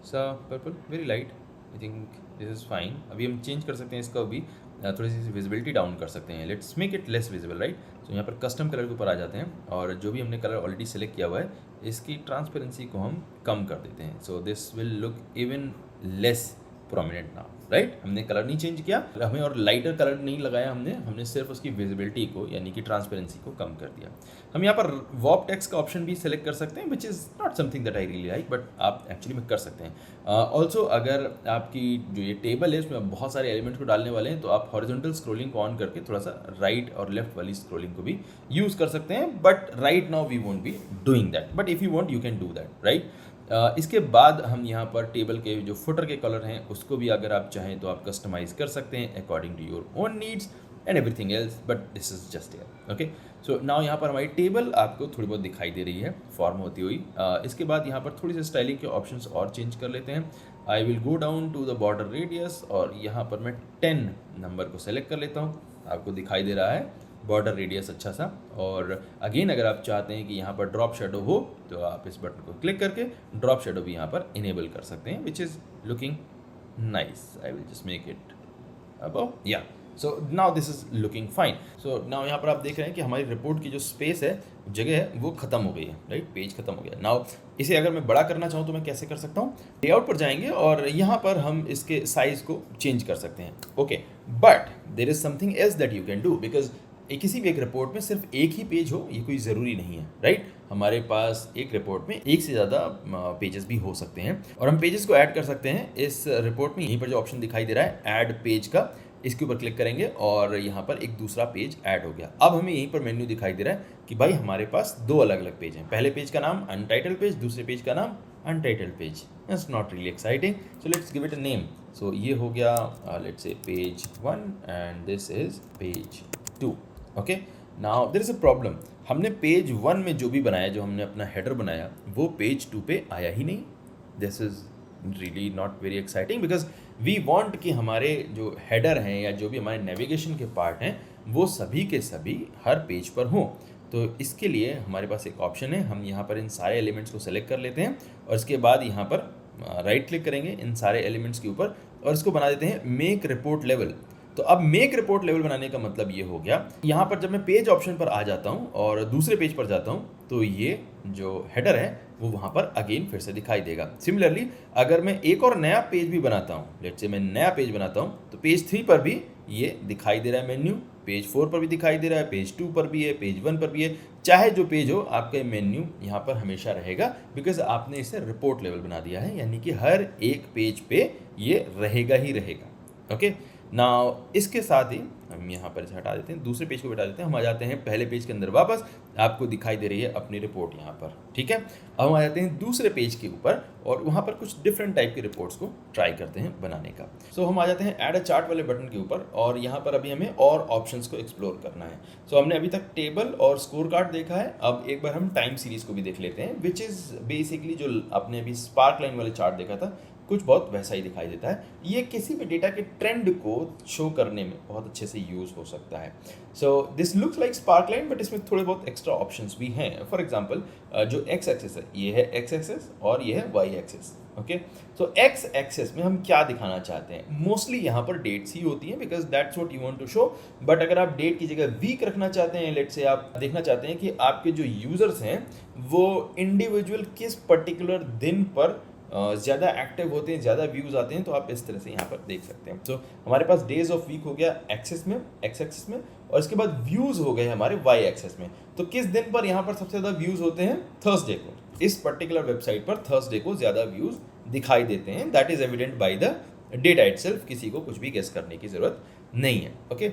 सा purple, very light. I think this is fine. अभी हम change कर सकते हैं इसका भी, थोड़ी सी विजिबिलिटी डाउन कर सकते हैं। Let's make it less visible, right. So यहाँ पर कस्टम कलर के ऊपर आ जाते हैं और जो भी हमने कलर ऑलरेडी सेलेक्ट किया हुआ है इसकी ट्रांसपेरेंसी को हम कम कर देते हैं। So this will look even less prominent now, right. हमने कलर नहीं चेंज किया, हमें और लाइटर कलर नहीं लगाया, हमने सिर्फ उसकी विजिबिलिटी को यानी कि ट्रांसपेरेंसी को कम कर दिया। हम यहाँ पर वॉप टेक्स्ट का ऑप्शन भी सेलेक्ट कर सकते हैं which is not something that I really like, but आप एक्चुअली में कर सकते हैं। ऑल्सो अगर आपकी जो ये टेबल है उसमें बहुत सारे एलिमेंट्स को डालने वाले हैं तो आप हॉरिजॉन्टल स्क्रॉलिंग को ऑन करके थोड़ा सा राइट और लेफ्ट वाली स्क्रॉलिंग को भी यूज़ कर सकते हैं, but right now we won't be doing that, but if you want you can do that, right. इसके बाद हम यहाँ पर टेबल के जो फुटर के कलर हैं उसको भी अगर आप चाहें तो आप कस्टमाइज़ कर सकते हैं according to your own needs and everything else, but this is just here. Okay, so now यहाँ पर हमारी टेबल आपको थोड़ी बहुत दिखाई दे रही है फॉर्म होती हुई। इसके बाद यहाँ पर थोड़ी सी स्टाइलिंग के ऑप्शंस और चेंज कर लेते हैं। I will go down to the border radius और यहाँ पर मैं 10 नंबर को सेलेक्ट कर लेता हूँ। आपको दिखाई दे रहा है बॉर्डर रेडियस अच्छा सा। और अगेन अगर आप चाहते हैं कि यहाँ पर ड्रॉप शेडो हो तो आप इस बटन को क्लिक करके ड्रॉप शेडो भी यहाँ पर इनेबल कर सकते हैं which is looking nice. I will just make it above, या so now this is looking fine. So now यहाँ पर आप देख रहे हैं कि हमारी रिपोर्ट की जो स्पेस है, जगह है, वो खत्म हो गई है, राइट। पेज खत्म हो गया। नाउ इसे अगर मैं बड़ा करना चाहूँ तो मैं कैसे कर सकता हूँ? लेआउट पर जाएंगे और यहाँ पर हम इसके साइज को चेंज कर सकते हैं। Okay, but there is something else that you can do, because किसी भी एक रिपोर्ट में सिर्फ एक ही पेज हो ये कोई ज़रूरी नहीं है, राइट। हमारे पास एक रिपोर्ट में एक से ज़्यादा पेजेस भी हो सकते हैं और हम पेजेस को ऐड कर सकते हैं इस रिपोर्ट में। यहीं पर जो ऑप्शन दिखाई दे रहा है ऐड पेज का, इसके ऊपर क्लिक करेंगे और यहाँ पर एक दूसरा पेज ऐड हो गया। अब हमें यहीं पर मेन्यू दिखाई दे रहा है कि भाई हमारे पास दो अलग अलग पेज हैं। पहले पेज का नाम अनटाइटल्ड पेज, दूसरे पेज का नाम untitled page. It's not really exciting, so let's give it a name. So ये हो गया let's say page 1 and this is page 2। Okay, now there is a problem. हमने पेज 1 में जो भी बनाया, जो हमने अपना हेडर बनाया, वो पेज 2 पे आया ही नहीं। This is really not very exciting because we want कि हमारे जो हेडर हैं या जो भी हमारे नेविगेशन के पार्ट हैं वो सभी के सभी हर पेज पर हों। तो इसके लिए हमारे पास एक ऑप्शन है, हम यहाँ पर इन सारे एलिमेंट्स को सेलेक्ट कर लेते हैं और इसके बाद यहाँ पर राइट क्लिक करेंगे इन सारे एलिमेंट्स के ऊपर और इसको बना देते हैं मेक रिपोर्ट लेवल। तो अब मेक रिपोर्ट लेवल बनाने का मतलब ये हो गया, यहाँ पर जब मैं पेज ऑप्शन पर आ जाता हूँ और दूसरे पेज पर जाता हूँ तो ये जो हेडर है वो वहाँ पर अगेन फिर से दिखाई देगा। सिमिलरली अगर मैं एक और नया पेज भी बनाता हूँ, लेट्स से मैं नया पेज बनाता हूँ, तो पेज 3 पर भी ये दिखाई दे रहा है मेन्यू, पेज 4 पर भी दिखाई दे रहा है, पेज 2 पर भी है, पेज 1 पर भी है। चाहे जो पेज हो आपका मेन्यू यहाँ पर हमेशा रहेगा बिकॉज आपने इसे रिपोर्ट लेवल बना दिया है, यानी कि हर एक पेज पे ये रहेगा ही रहेगा। ओके, नाउ इसके साथ ही हम यहाँ पर इसे हटा देते हैं, दूसरे पेज को हटा देते हैं, हम आ जाते हैं पहले पेज के अंदर वापस। आपको दिखाई दे रही है अपनी रिपोर्ट यहाँ पर, ठीक है। अब हम आ जाते हैं दूसरे पेज के ऊपर और वहाँ पर कुछ डिफरेंट टाइप की रिपोर्ट्स को ट्राई करते हैं बनाने का। सो हम आ जाते हैं ऐड अ चार्ट वाले बटन के ऊपर और यहाँ पर अभी हमें और ऑप्शंस को एक्सप्लोर करना है। सो हमने अभी तक टेबल और स्कोर कार्ड देखा है, अब एक बार हम टाइम सीरीज को भी देख लेते हैं विच इज़ बेसिकली जो आपने अभी स्पार्क लाइन वाले चार्ट देखा था कुछ बहुत वैसा ही दिखाई देता है। ये किसी भी डेटा के ट्रेंड को शो करने में बहुत अच्छे से यूज़ हो सकता है। So this looks like spark line but इसमें थोड़े बहुत एक्स्ट्रा ऑप्शंस भी हैं। फॉर एग्जांपल जो एक्स एक्सिस है ये है एक्स एक्सिस और ये है वाई एक्सिस। ओके, सो एक्स एक्सिस में हम क्या दिखाना चाहते हैं? मोस्टली यहाँ पर डेट्स ही होती हैं because that's what you want to show. But अगर आप डेट की जगह वीक रखना चाहते हैं, लेट्स से आप देखना चाहते हैं कि आपके जो यूजर्स हैं वो इंडिविजुअल किस पर्टिकुलर दिन पर ज़्यादा एक्टिव होते हैं, ज़्यादा व्यूज़ आते हैं, तो आप इस तरह से यहाँ पर देख सकते हैं। तो हमारे पास डेज ऑफ वीक हो गया एक्सिस में, एक्स एक्सिस में, और इसके बाद व्यूज़ हो गए हमारे वाई एक्सिस में। तो किस दिन पर यहाँ पर सबसे ज़्यादा व्यूज़ होते हैं? थर्सडे को। इस पर्टिकुलर वेबसाइट पर थर्सडे को ज़्यादा व्यूज़ दिखाई देते हैं। That is evident by the data itself, किसी को कुछ भी गेस करने की ज़रूरत नहीं है। ओके,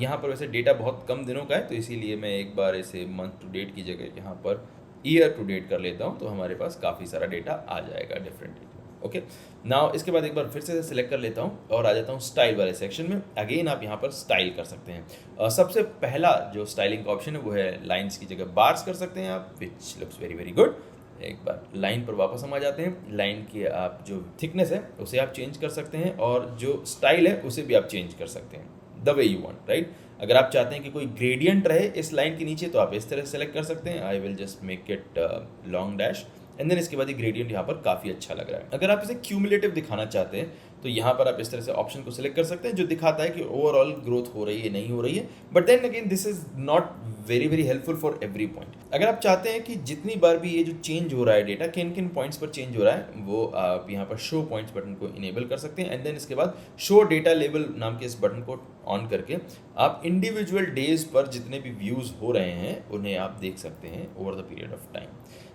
यहाँ पर वैसे डेटा बहुत कम दिनों का है, तो इसीलिए मैं एक बार इसे मंथ टू डेट की जगह यहाँ पर ईयर टू डेट कर लेता हूँ, तो हमारे पास काफ़ी सारा डेटा आ जाएगा डिफरेंट। ओके, नाउ इसके बाद एक बार फिर से सिलेक्ट कर लेता हूँ और आ जाता हूँ स्टाइल वाले सेक्शन में। अगेन आप यहाँ पर स्टाइल कर सकते हैं। सबसे पहला जो स्टाइलिंग का ऑप्शन है वो है लाइंस की जगह बार्स कर सकते हैं आप, which looks very very good. एक बार लाइन पर वापस हम आ जाते हैं। लाइन की आप जो थिकनेस है उसे आप चेंज कर सकते हैं और जो स्टाइल है उसे भी आप चेंज कर सकते हैं the way you want, right. अगर आप चाहते हैं कि कोई ग्रेडियंट रहे इस लाइन के नीचे तो आप इस तरह सेलेक्ट कर सकते हैं। I will just make it long dash and then इसके बाद ये ग्रेडियंट यहाँ पर काफ़ी अच्छा लग रहा है। अगर आप इसे क्यूमुलेटिव दिखाना चाहते हैं तो यहाँ पर आप इस तरह से ऑप्शन को सिलेक्ट कर सकते हैं जो दिखाता है कि ओवरऑल ग्रोथ हो रही है नहीं हो रही है, but then again this is not very very helpful for every point. अगर आप चाहते हैं कि जितनी बार भी ये जो चेंज हो रहा है डेटा किन किन पॉइंट्स पर चेंज हो रहा है वो आप यहाँ पर शो पॉइंट्स बटन को इनेबल कर सकते हैं एंड देन इसके बाद शो डेटा लेवल नाम के इस बटन को ऑन करके आप इंडिविजुअल डेज पर जितने भी व्यूज़ हो रहे हैं उन्हें आप देख सकते हैं over the period of time,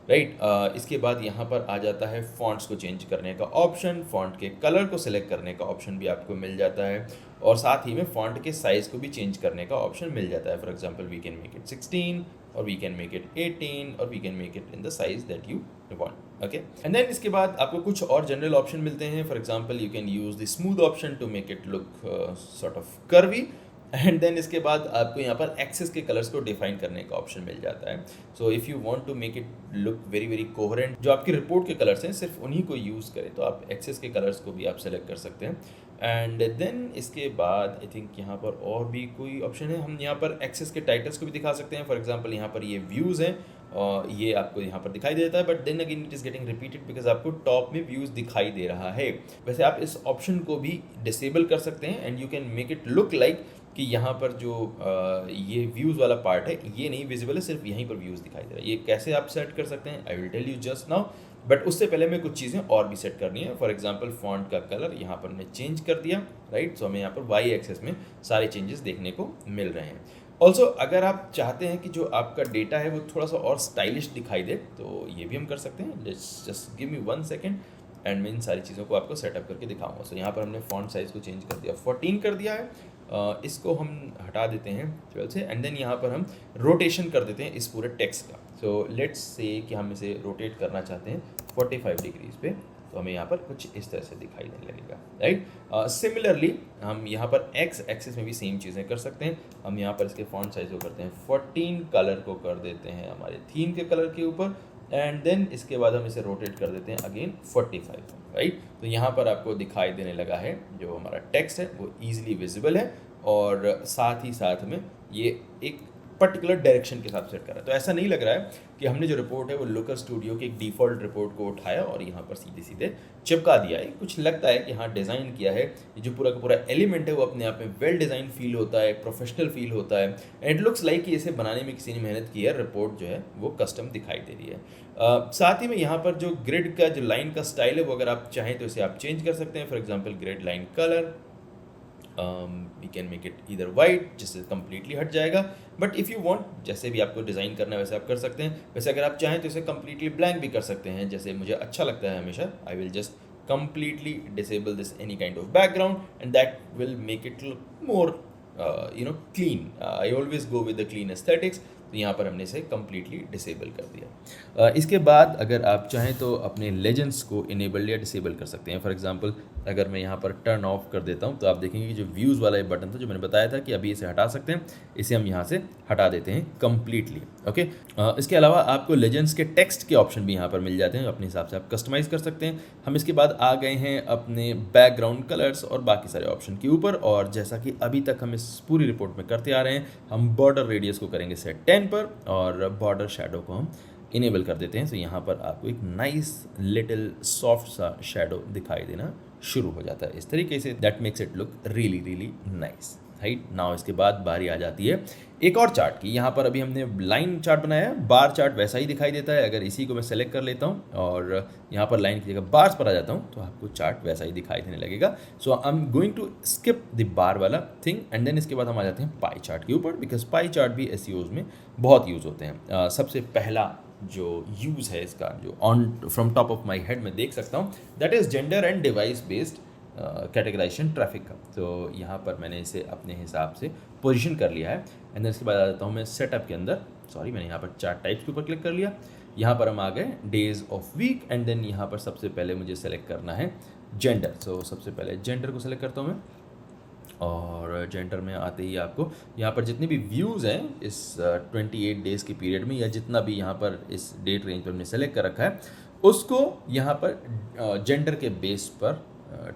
right. इसके बाद यहाँ पर आ जाता है फॉन्ट्स को चेंज करने का ऑप्शन, फॉन्ट के कलर को सिलेक्ट करने का ऑप्शन भी आपको मिल जाता है और साथ ही में फॉन्ट के साइज़ को भी चेंज करने का ऑप्शन मिल जाता है। For example we can make it 16 और वी कैन मेक इट 18 और we can make it in the size that you want. Okay, and then इसके बाद आपको कुछ और जनरल ऑप्शन मिलते हैं। For example you can use the smooth option to make it look sort of curvy and then इसके बाद आपको यहाँ पर एक्सेस के कलर्स को डिफाइन करने का ऑप्शन मिल जाता है। So if you want to make it look very very coherent, जो आपकी रिपोर्ट के कलर्स हैं सिर्फ उन्हीं को यूज़ करें तो आप एक्सेस के कलर्स को भी आप सेलेक्ट कर सकते हैं। एंड देन इसके बाद आई थिंक यहाँ पर और भी कोई ऑप्शन है, हम यहाँ पर एक्सेस के टाइटल्स को भी दिखा सकते हैं। फॉर एग्जांपल यहाँ पर ये व्यूज़ हैं और ये आपको यहाँ पर दिखाई देता है, but then again it is getting repeated because आपको टॉप में व्यूज़ दिखाई दे रहा है। वैसे आप इस ऑप्शन को भी डिसेबल कर सकते हैं and you can make it look like कि यहाँ पर जो ये व्यूज़ वाला पार्ट है ये नहीं विजिबल है, सिर्फ यहीं पर व्यूज़ दिखाई दे रहा है। ये कैसे आप सेट कर सकते हैं I will tell you just now, but उससे पहले मैं कुछ चीज़ें और भी सेट करनी है। फॉर एग्जांपल फॉन्ट का कलर यहाँ पर मैं चेंज कर दिया, राइट। सो हमें यहाँ पर वाई एक्सेस में सारे चेंजेस देखने को मिल रहे हैं। ऑल्सो अगर आप चाहते हैं कि जो आपका डेटा है वो थोड़ा सा और स्टाइलिश दिखाई दे तो ये भी हम कर सकते हैं। Just give me 1 second and मैं इन सारी चीज़ों को आपको सेटअप करके दिखाऊंगा। सो यहाँ पर हमने फॉन्ट साइज़ को चेंज कर दिया, 14 कर दिया है। इसको हम हटा देते हैं 12 से एंड देन यहाँ पर हम रोटेशन कर देते हैं इस पूरे टेक्स्ट का। सो लेट्स से कि हम इसे रोटेट करना चाहते हैं 45 डिग्रीज पे, तो हमें यहाँ पर कुछ इस तरह से दिखाई देने लगेगा, राइट। सिमिलरली हम यहाँ पर एक्स एक्सिस में भी सेम चीज़ें कर सकते हैं। हम यहाँ पर इसके फॉन्ट साइज को करते हैं 14, कलर को कर देते हैं हमारे थीम के कलर के ऊपर एंड देन इसके बाद हम इसे रोटेट कर देते हैं अगेन 45, राइट। तो यहाँ पर आपको दिखाई देने लगा है जो हमारा टेक्स्ट है वो ईजिली विजिबल है और साथ ही साथ में ये एक पर्टिकुलर डायरेक्शन के साथ सेट कर रहा है। तो ऐसा नहीं लग रहा है कि हमने जो रिपोर्ट है वो लुकर स्टूडियो के एक डिफ़ॉल्ट रिपोर्ट को उठाया और यहाँ पर सीधे सीधे चिपका दिया है। कुछ लगता है कि हाँ डिज़ाइन किया है, ये जो पूरा का पूरा एलिमेंट है वो अपने आप में वेल डिज़ाइन फील होता है, प्रोफेशनल फील होता है एंड इट लुक्स लाइक कि इसे बनाने में किसी ने मेहनत की है। रिपोर्ट जो है वो कस्टम दिखाई दे रही है। साथ ही में यहाँ पर जो ग्रिड का जो लाइन का स्टाइल है वो अगर आप चाहें तो इसे आप चेंज कर सकते हैं। For example grid line colour we can make it इधर वाइट जिससे कम्प्लीटली हट जाएगा, बट इफ़ यू वांट जैसे भी आपको डिज़ाइन करना है वैसे आप कर सकते हैं। वैसे अगर आप चाहें तो इसे कम्प्लीटली ब्लैंक भी कर सकते हैं, जैसे मुझे अच्छा लगता है हमेशा। आई will just completely disable this any kind of background and that will make it look more clean. I always go with the clean aesthetics. तो यहाँ पर हमने इसे कम्प्लीटली डिसेबल कर दिया। इसके बाद अगर आप चाहें तो अपने लेजेंड्स को इनेबल या डिसेबल कर सकते हैं। फॉर एग्जांपल अगर मैं यहाँ पर टर्न ऑफ कर देता हूँ तो आप देखेंगे कि जो व्यूज़ वाला ये बटन था जो मैंने बताया था कि अभी इसे हटा सकते हैं, इसे हम यहाँ से हटा देते हैं कम्प्लीटली। ओके, इसके अलावा आपको लेजेंड्स के टेक्स्ट के ऑप्शन भी यहाँ पर मिल जाते हैं, अपने हिसाब से आप कस्टमाइज़ कर सकते हैं। हम इसके बाद आ गए हैं अपने बैकग्राउंड कलर्स और बाकी सारे ऑप्शन के ऊपर, और जैसा कि अभी तक हम इस पूरी रिपोर्ट में करते आ रहे हैं, हम बॉर्डर रेडियस को करेंगे सेट 10 पर और बॉर्डर शैडो को हम इनेबल कर देते हैं। तो यहाँ पर आपको एक नाइस लिटिल सॉफ्ट सा शैडो दिखाई देना शुरू हो जाता है इस तरीके से। That makes it look really really nice, right. Now इसके बाद बारी आ जाती है एक और चार्ट की। यहाँ पर अभी हमने लाइन चार्ट बनाया है, बार चार्ट वैसा ही दिखाई देता है। अगर इसी को मैं सेलेक्ट कर लेता हूँ और यहाँ पर लाइन की जगह बार्स पर आ जाता हूँ तो आपको चार्ट वैसा ही दिखाई देने लगेगा। So I am going to skip the bar वाला थिंग एंड देन इसके बाद हम आ जाते हैं पाई चार्ट के ऊपर, बिकॉज पाई चार्ट भी एसईओज में बहुत यूज़ होते हैं। सबसे पहला जो यूज़ है इसका, जो on from top of my head में देख सकता हूँ, that is gender and device based categorisation traffic का। तो यहाँ पर मैंने इसे अपने हिसाब से पोजीशन कर लिया है। एंड देन इसके बाद आ जाता हूँ मैं सेटअप के अंदर, सॉरी मैंने यहाँ पर चार्ट टाइप्स के ऊपर क्लिक कर लिया। यहाँ पर हम आ गए days of week and then यहाँ पर सबसे पहले मुझे सेलेक्ट करना है जेंडर। सो सबसे पहले जेंडर को सेलेक्ट करता हूँ मैं, और जेंडर में आते ही आपको यहाँ पर जितने भी व्यूज़ हैं इस 28 डेज़ के पीरियड में, या जितना भी यहाँ पर इस डेट रेंज पर हमने सेलेक्ट कर रखा है, उसको यहाँ पर जेंडर के बेस पर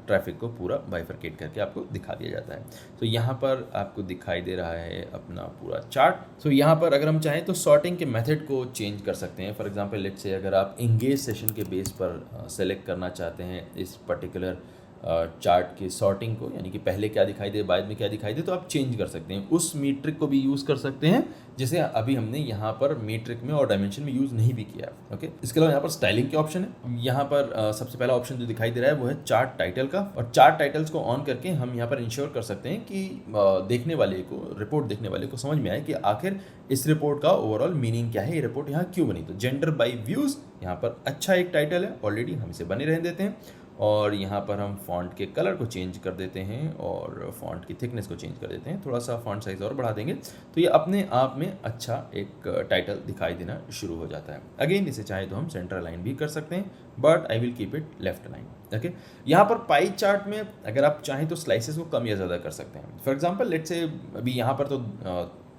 ट्रैफिक को पूरा बाइफरकेट करके आपको दिखा दिया जाता है। तो यहाँ पर आपको दिखाई दे रहा है अपना पूरा चार्ट। तो यहाँ पर अगर हम चाहें तो सॉर्टिंग के मेथड को चेंज कर सकते हैं। फॉर एग्जांपल लेट्स से अगर आप इंगेज सेशन के बेस पर सेलेक्ट करना चाहते हैं इस पर्टिकुलर चार्ट की सॉर्टिंग को, यानी कि पहले क्या दिखाई दे बाद में क्या दिखाई दे, तो आप चेंज कर सकते हैं। उस मीट्रिक को भी यूज़ कर सकते हैं जिसे अभी हमने यहाँ पर मीट्रिक में और डायमेंशन में यूज़ नहीं भी किया है। ओके, इसके अलावा यहाँ पर स्टाइलिंग के ऑप्शन है। यहाँ पर सबसे पहला ऑप्शन जो दिखाई दे रहा है वो है चार्ट टाइटल का, और चार्ट टाइटल्स को ऑन करके हम यहाँ पर इंश्योर कर सकते हैं कि देखने वाले को, रिपोर्ट देखने वाले को समझ में आए कि आखिर इस रिपोर्ट का ओवरऑल मीनिंग क्या है, ये रिपोर्ट यहाँ क्यों बनी। तो जेंडर बाई व्यूज़ यहाँ पर अच्छा एक टाइटल है, ऑलरेडी हम इसे बने रहने देते हैं। और यहाँ पर हम फॉन्ट के कलर को चेंज कर देते हैं और फॉन्ट की थिकनेस को चेंज कर देते हैं, थोड़ा सा फॉन्ट साइज और बढ़ा देंगे, तो ये अपने आप में अच्छा एक टाइटल दिखाई देना शुरू हो जाता है। अगेन इसे चाहे तो हम सेंटर अलाइन भी कर सकते हैं, but I will keep it left align. Okay, यहाँ पर पाई चार्ट में अगर आप चाहें तो स्लाइसेस को कम या ज़्यादा कर सकते हैं। फॉर एग्जाम्पल लेट्स से अभी यहाँ पर तो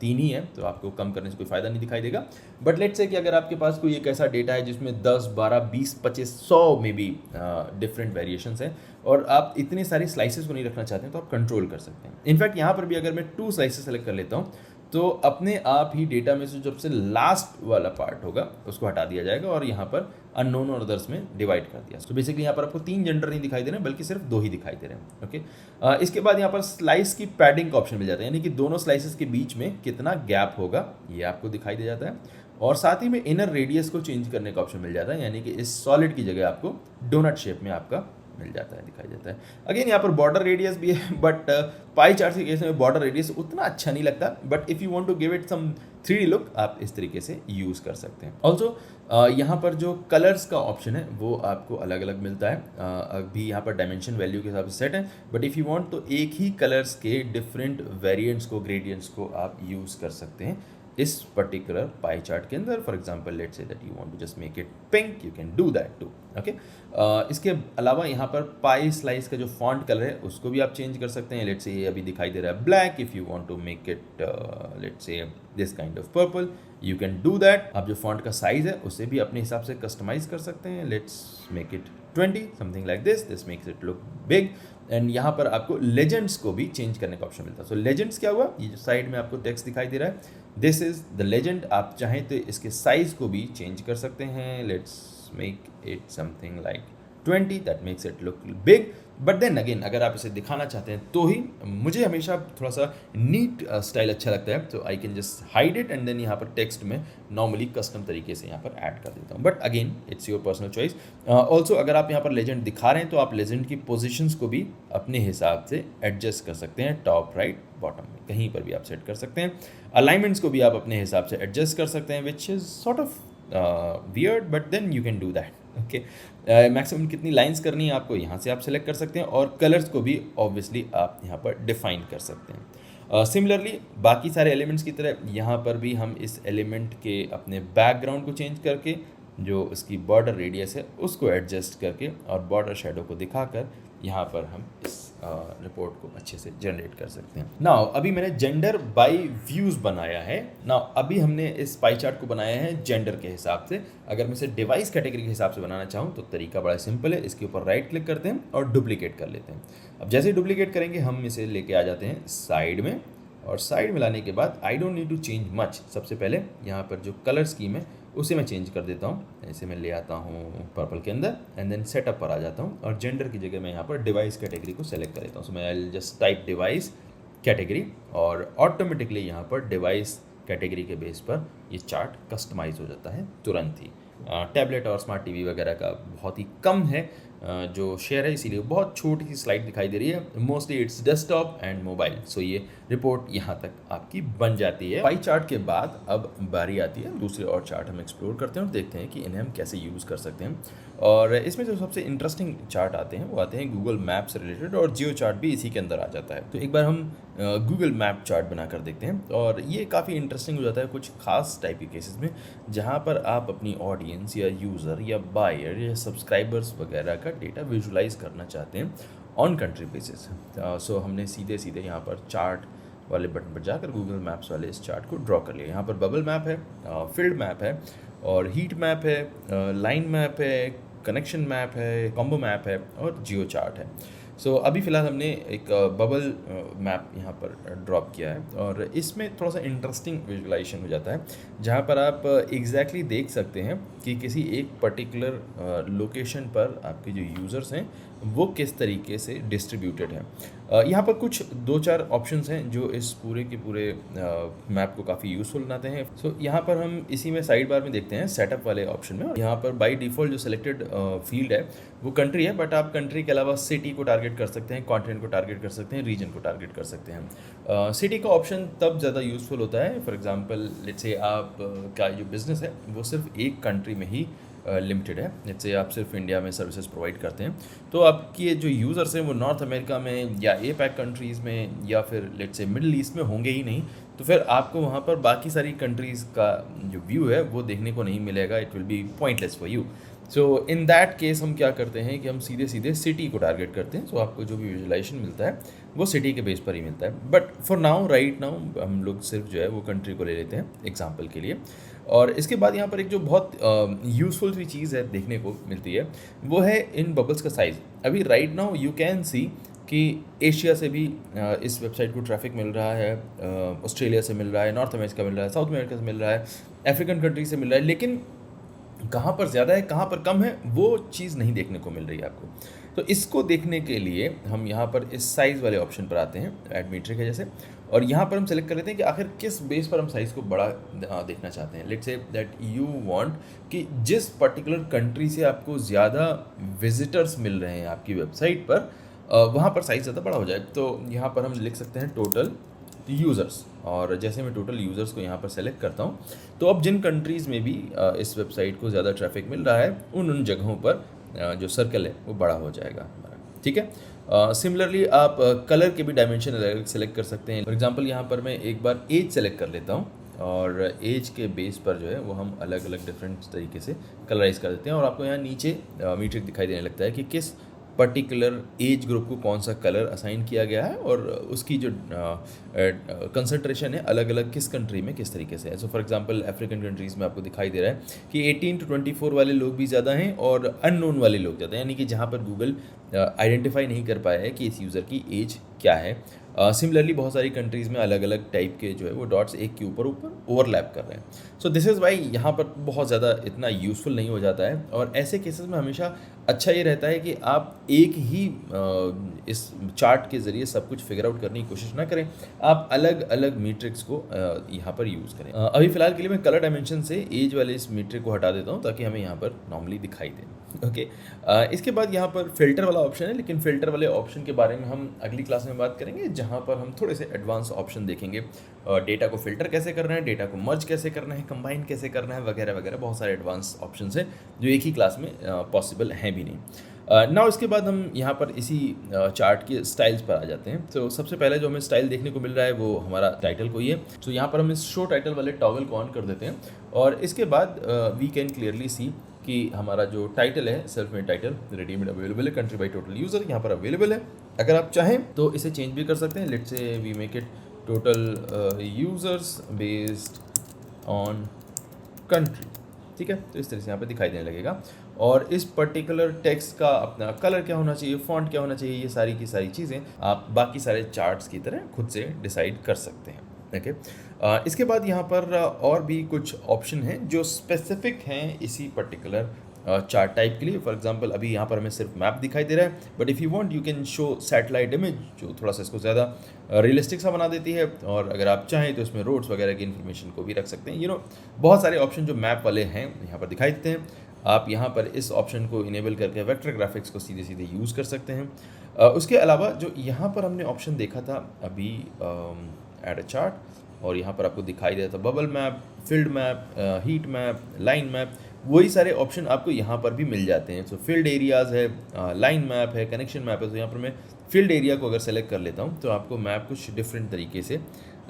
3 ही है, तो आपको कम करने से कोई फ़ायदा नहीं दिखाई देगा। बट लेट्स से कि अगर आपके पास कोई एक ऐसा डेटा है जिसमें 10, 12, 20, 25, 100 में भी डिफरेंट वेरिएशंस हैं, और आप इतने सारी स्लाइसेस को नहीं रखना चाहते हैं, तो आप कंट्रोल कर सकते हैं। इनफैक्ट यहाँ पर भी अगर मैं 2 स्लाइसेस सेलेक्ट कर लेता हूँ तो अपने आप ही डेटा में से जो सबसे लास्ट वाला पार्ट होगा उसको हटा दिया जाएगा, और यहाँ पर अननोन और अदर्स में डिवाइड कर दिया। तो बेसिकली यहाँ पर आपको 3 जेंडर नहीं दिखाई दे रहे हैं, बल्कि सिर्फ 2 ही दिखाई दे रहे हैं। ओके, इसके बाद यहाँ पर स्लाइस की पैडिंग का ऑप्शन मिल जाता है, यानी कि दोनों स्लाइसेस के बीच में कितना गैप होगा ये आपको दिखाई दे जाता है। और साथ ही में इनर रेडियस को चेंज करने का ऑप्शन मिल जाता है, यानी कि इस सॉलिड की जगह आपको डोनट शेप में आपका मिल जाता है, दिखाई देता है। अगेन यहाँ पर बॉर्डर रेडियस भी है, बट पाई चार्ट के केस में बॉर्डर रेडियस उतना अच्छा नहीं लगता, but if you want to give it some 3D look आप इस तरीके से यूज़ कर सकते हैं। ऑल्सो यहाँ पर जो कलर्स का ऑप्शन है वो आपको अलग अलग मिलता है। अभी यहाँ पर डायमेंशन वैल्यू के हिसाब से सेट है, बट इफ़ यू वांट तो एक ही कलर्स के डिफरेंट वेरिएंट्स को, ग्रेडियंट्स को आप यूज़ कर सकते हैं इस पर्टिकुलर पाई चार्ट के अंदर। For example let's say that you want to just make it pink, you can do that too. Okay, इसके अलावा यहाँ पर पाई स्लाइस का जो फॉन्ट कलर है उसको भी आप चेंज कर सकते हैं। लेट्स से ये अभी दिखाई दे रहा है black, if you want to make it let's say this kind of purple, you can do that. आप जो फॉन्ट का साइज़ है उसे भी अपने हिसाब से कस्टमाइज़ कर सकते हैं। Let's make it 20, something like this makes it look big. And यहाँ पर आपको लेजेंड्स को भी चेंज करने का ऑप्शन मिलता है। सो लेजेंड्स क्या हुआ, ये जो साइड में आपको टेक्स्ट दिखाई दे रहा है, दिस इज़ द लेजेंड। आप चाहें तो इसके साइज़ को भी चेंज कर सकते हैं। Let's make it something like 20, that makes it look big. But then again अगर आप इसे दिखाना चाहते हैं तो ही, मुझे हमेशा थोड़ा सा नीट स्टाइल अच्छा लगता है, तो I can just hide it and then यहाँ पर टेक्स्ट में नॉर्मली कस्टम तरीके से यहाँ पर ऐड कर देता हूँ। But again it's your personal choice. Also अगर आप यहाँ पर लेजेंड दिखा रहे हैं तो आप लेजेंड की पोजिशंस को भी अपने हिसाब से एडजस्ट कर सकते हैं, टॉप, राइट, बॉटम में कहीं पर भी आप सेट कर सकते हैं। अलाइनमेंट्स को भी आप अपने हिसाब से एडजस्ट कर सकते हैं, which is sort of weird, but then you can do that. Okay, maximum कितनी लाइंस करनी है आपको यहाँ से आप सेलेक्ट कर सकते हैं, और कलर्स को भी ऑब्वियसली आप यहाँ पर डिफाइन कर सकते हैं। सिमिलरली बाकी सारे एलिमेंट्स की तरह यहाँ पर भी हम इस एलिमेंट के अपने बैकग्राउंड को चेंज करके, जो इसकी बॉर्डर रेडियस है उसको एडजस्ट करके और बॉर्डर शेडो को दिखाकर यहाँ पर हम इस रिपोर्ट को अच्छे से जनरेट कर सकते हैं। नाउ अभी मैंने जेंडर बाय व्यूज़ बनाया है। नाउ अभी हमने इस पाई चार्ट को बनाया है जेंडर के हिसाब से। अगर मैं इसे डिवाइस कैटेगरी के हिसाब से बनाना चाहूँ तो तरीका बड़ा सिंपल है, इसके ऊपर राइट क्लिक करते हैं और डुप्लीकेट कर लेते हैं। अब जैसे ही डुप्लीकेट करेंगे हम इसे लेके आ जाते हैं साइड में, और साइड में लाने के बाद I don't need to change much. सबसे पहले यहाँ पर जो कलर स्कीम है उसे मैं चेंज कर देता हूँ। ऐसे मैं ले आता हूँ पर्पल के अंदर एंड देन सेटअप पर आ जाता हूँ, और जेंडर की जगह मैं यहाँ पर डिवाइस कैटेगरी को सेलेक्ट कर लेता हूँ। सो मैं I just type device category, और ऑटोमेटिकली यहाँ पर डिवाइस कैटेगरी के बेस पर ये चार्ट कस्टमाइज हो जाता है तुरंत ही। टैबलेट और स्मार्ट टीवी वगैरह का बहुत ही कम है जो शेयर है, इसीलिए बहुत छोटी सी स्लाइड दिखाई दे रही है। Mostly it's desktop and mobile. So ये रिपोर्ट यहाँ तक आपकी बन जाती है। पाई चार्ट के बाद अब बारी आती है दूसरे और चार्ट हम एक्सप्लोर करते हैं और देखते हैं कि इन्हें हम कैसे यूज़ कर सकते हैं। और इसमें जो सबसे इंटरेस्टिंग चार्ट आते हैं वो आते हैं गूगल मैप से रिलेटेड, और जियो चार्ट भी इसी के अंदर आ जाता है। तो एक बार हम गूगल मैप चार्ट बनाकर देखते हैं, और ये काफ़ी इंटरेस्टिंग हो जाता है कुछ खास टाइप के केसेस में, जहाँ पर आप अपनी ऑडियंस या यूज़र या बायर या सब्सक्राइबर्स वगैरह का डेटा विजुलाइज करना चाहते हैं ऑन कंट्री बेसिस। सो हमने सीधे सीधे यहाँ पर चार्ट वाले बटन पर जाकर गूगल मैप्स वाले इस चार्ट को ड्रॉ कर लिया। यहाँ पर बबल मैप है, फील्ड मैप है, और हीट मैप है, लाइन मैप है, कनेक्शन मैप है, कॉम्बो मैप है, और जियो चार्ट है। सो अभी फ़िलहाल हमने एक बबल मैप यहाँ पर ड्रॉप किया है, और इसमें थोड़ा सा इंटरेस्टिंग विजुलाइजेशन हो जाता है, जहाँ पर आप एग्जैक्टली देख सकते हैं कि किसी एक पर्टिकुलर लोकेशन पर आपके जो यूज़र्स हैं वो किस तरीके से डिस्ट्रीब्यूटेड हैं। यहाँ पर कुछ 2-4 ऑप्शंस हैं जो इस पूरे के पूरे मैप को काफ़ी यूज़फुल बनाते हैं। सो यहाँ पर हम इसी में साइड बार में देखते हैं सेटअप वाले ऑप्शन में, और यहाँ पर बाय डिफ़ॉल्ट जो सिलेक्टेड फील्ड है वो कंट्री है, बट आप कंट्री के अलावा सिटी को टारगेट कर सकते हैं, कॉन्टिनेंट को टारगेट कर सकते हैं, रीजन को टारगेट कर सकते हैं। सिटी का ऑप्शन तब ज़्यादा यूज़फुल होता है, फॉर एग्जांपल लेट्स से आप का जो बिज़नेस है वो सिर्फ एक कंट्री में ही लिमिटेड है। लेट्स से आप सिर्फ इंडिया में सर्विसेज प्रोवाइड करते हैं, तो आपके जो यूज़र्स हैं वो नॉर्थ अमेरिका में या एपैक कंट्रीज़ में या फिर लेट्स से मिडिल ईस्ट में होंगे ही नहीं, तो फिर आपको वहाँ पर बाकी सारी कंट्रीज़ का जो व्यू है वो देखने को नहीं मिलेगा। It will be pointless for you. So in that case हम क्या करते हैं कि हम सीधे सीधे सिटी को टारगेट करते हैं। सो आपको जो भी विजुलाइजेशन मिलता है वो सिटी के बेस पर ही मिलता है, but for now right now हम लोग सिर्फ जो है वो कंट्री को ले लेते हैं एग्जाम्पल के लिए। और इसके बाद यहाँ पर एक जो बहुत यूज़फुल सी चीज़ है देखने को मिलती है वो है इन बबल्स का साइज़। अभी राइट नाउ यू कैन सी कि एशिया से भी इस वेबसाइट को ट्रैफिक मिल रहा है, ऑस्ट्रेलिया से मिल रहा है, नॉर्थ अमेरिका मिल रहा है, साउथ अमेरिका से मिल रहा है, अफ्रीकन कंट्री से मिल रहा है, लेकिन कहाँ पर ज़्यादा है कहाँ पर कम है वो चीज़ नहीं देखने को मिल रही है आपको। तो इसको देखने के लिए हम यहाँ पर इस साइज़ वाले ऑप्शन पर आते हैं, ऐड मीट्रिक है जैसे, और यहाँ पर हम सेलेक्ट कर लेते हैं कि आखिर किस बेस पर हम साइज़ को बड़ा देखना चाहते हैं। Let's say that you want कि जिस पर्टिकुलर कंट्री से आपको ज़्यादा विजिटर्स मिल रहे हैं आपकी वेबसाइट पर, वहाँ पर साइज़ ज़्यादा बड़ा हो जाए। तो यहाँ पर हम लिख सकते हैं टोटल यूज़र्स, और जैसे मैं टोटल यूज़र्स को यहाँ पर सेलेक्ट करता हूँ, तो अब जिन कंट्रीज़ में भी इस वेबसाइट को ज़्यादा ट्रैफिक मिल रहा है उन जगहों पर जो सर्कल है वो बड़ा हो जाएगा हमारा। ठीक है। सिमिलरली आप कलर के भी डायमेंशन अलग सेलेक्ट कर सकते हैं। फॉर एग्जांपल यहाँ पर मैं एक बार एज सेलेक्ट कर लेता हूँ, और एज के बेस पर जो है वो हम अलग अलग डिफरेंट तरीके से कलराइज कर देते हैं, और आपको यहाँ नीचे मीट्रिक दिखाई देने लगता है कि किस पर्टिकुलर एज ग्रुप को कौन सा कलर असाइन किया गया है, और उसकी जो कंसंट्रेशन है अलग अलग किस कंट्री में किस तरीके से है। So for example African countries में आपको दिखाई दे रहा है कि 18 to 24 वाले लोग भी ज़्यादा हैं और अननोन वाले लोग ज़्यादा हैं, यानी कि जहाँ पर गूगल आइडेंटिफाई नहीं कर पाया है कि इस यूज़र की एज क्या है। सिमिलरली बहुत सारी कंट्रीज़ में अलग अलग टाइप के जो है वो डॉट्स एक के ऊपर ओवरलैप कर रहे हैं। सो दिस इज़ वाई यहाँ पर बहुत ज़्यादा इतना यूज़फुल नहीं हो जाता है, और ऐसे केसेस में हमेशा अच्छा ये रहता है कि आप एक ही इस चार्ट के ज़रिए सब कुछ फिगर आउट करने की कोशिश ना करें, आप अलग अलग मीट्रिक्स को यहाँ पर यूज़ करें। अभी फ़िलहाल के लिए मैं कलर डायमेंशन से एज वाले इस मीट्रिक को हटा देता हूँ ताकि हमें यहाँ पर नॉर्मली दिखाई दे। ओके। इसके बाद यहाँ पर फ़िल्टर वाला ऑप्शन है, लेकिन फ़िल्टर वाले ऑप्शन के बारे में हम अगली क्लास में बात करेंगे, जहाँ पर हम थोड़े से एडवांस ऑप्शन देखेंगे। डेटा को फ़िल्टर कैसे करना है, डेटा को मर्ज कैसे करना है, कंबाइन कैसे करना है, वगैरह वगैरह बहुत सारे एडवांस ऑप्शन हैं जो एक ही क्लास में पॉसिबल हैं भी नहीं। नाउ इसके बाद हम यहाँ पर इसी चार्ट के स्टाइल्स पर आ जाते हैं। तो सबसे पहले जो हमें स्टाइल देखने को मिल रहा है वो हमारा टाइटल को ही है। तो यहाँ पर हम इस शो टाइटल वाले टॉगल को ऑन कर देते हैं, और इसके बाद वी कैन क्लियरली सी कि हमारा जो टाइटल है self made title readymade available है, कंट्री बाय टोटल यूज़र यहाँ पर अवेलेबल है। अगर आप चाहें तो इसे चेंज भी कर सकते हैं। Let's say we make it total users based on country. ठीक है, तो इस तरह से यहाँ पे दिखाई देने लगेगा, और इस पर्टिकुलर टेक्स्ट का अपना कलर क्या होना चाहिए, फॉन्ट क्या होना चाहिए, ये सारी की सारी चीज़ें आप बाकी सारे चार्ट्स की तरह खुद से डिसाइड कर सकते हैं। ओके। इसके बाद यहाँ पर और भी कुछ ऑप्शन हैं जो स्पेसिफिक हैं इसी पर्टिकुलर चार्ट टाइप के लिए। फॉर एग्जांपल अभी यहाँ पर हमें सिर्फ मैप दिखाई दे रहा है, but if you want you can show satellite image, जो थोड़ा सा इसको ज़्यादा रियलिस्टिक सा बना देती है, और अगर आप चाहें तो इसमें रोड्स वगैरह की इन्फॉर्मेशन को भी रख सकते हैं। बहुत सारे ऑप्शन जो मैप वाले हैं यहाँ पर दिखाई देते हैं। आप यहाँ पर इस ऑप्शन को इनेबल करके वेक्टर ग्राफिक्स को सीधे सीधे यूज़ कर सकते हैं। उसके अलावा जो यहाँ पर हमने ऑप्शन देखा था अभी, ऐड अ चार्ट, और यहाँ पर आपको दिखाई देता था bubble map, field map, heat map, line map, वही सारे ऑप्शन आपको यहाँ पर भी मिल जाते हैं। सो फील्ड एरियाज़ है, लाइन मैप है, कनेक्शन मैप है। तो यहाँ पर मैं फील्ड एरिया को अगर सेलेक्ट कर लेता हूँ तो आपको मैप कुछ डिफरेंट तरीके से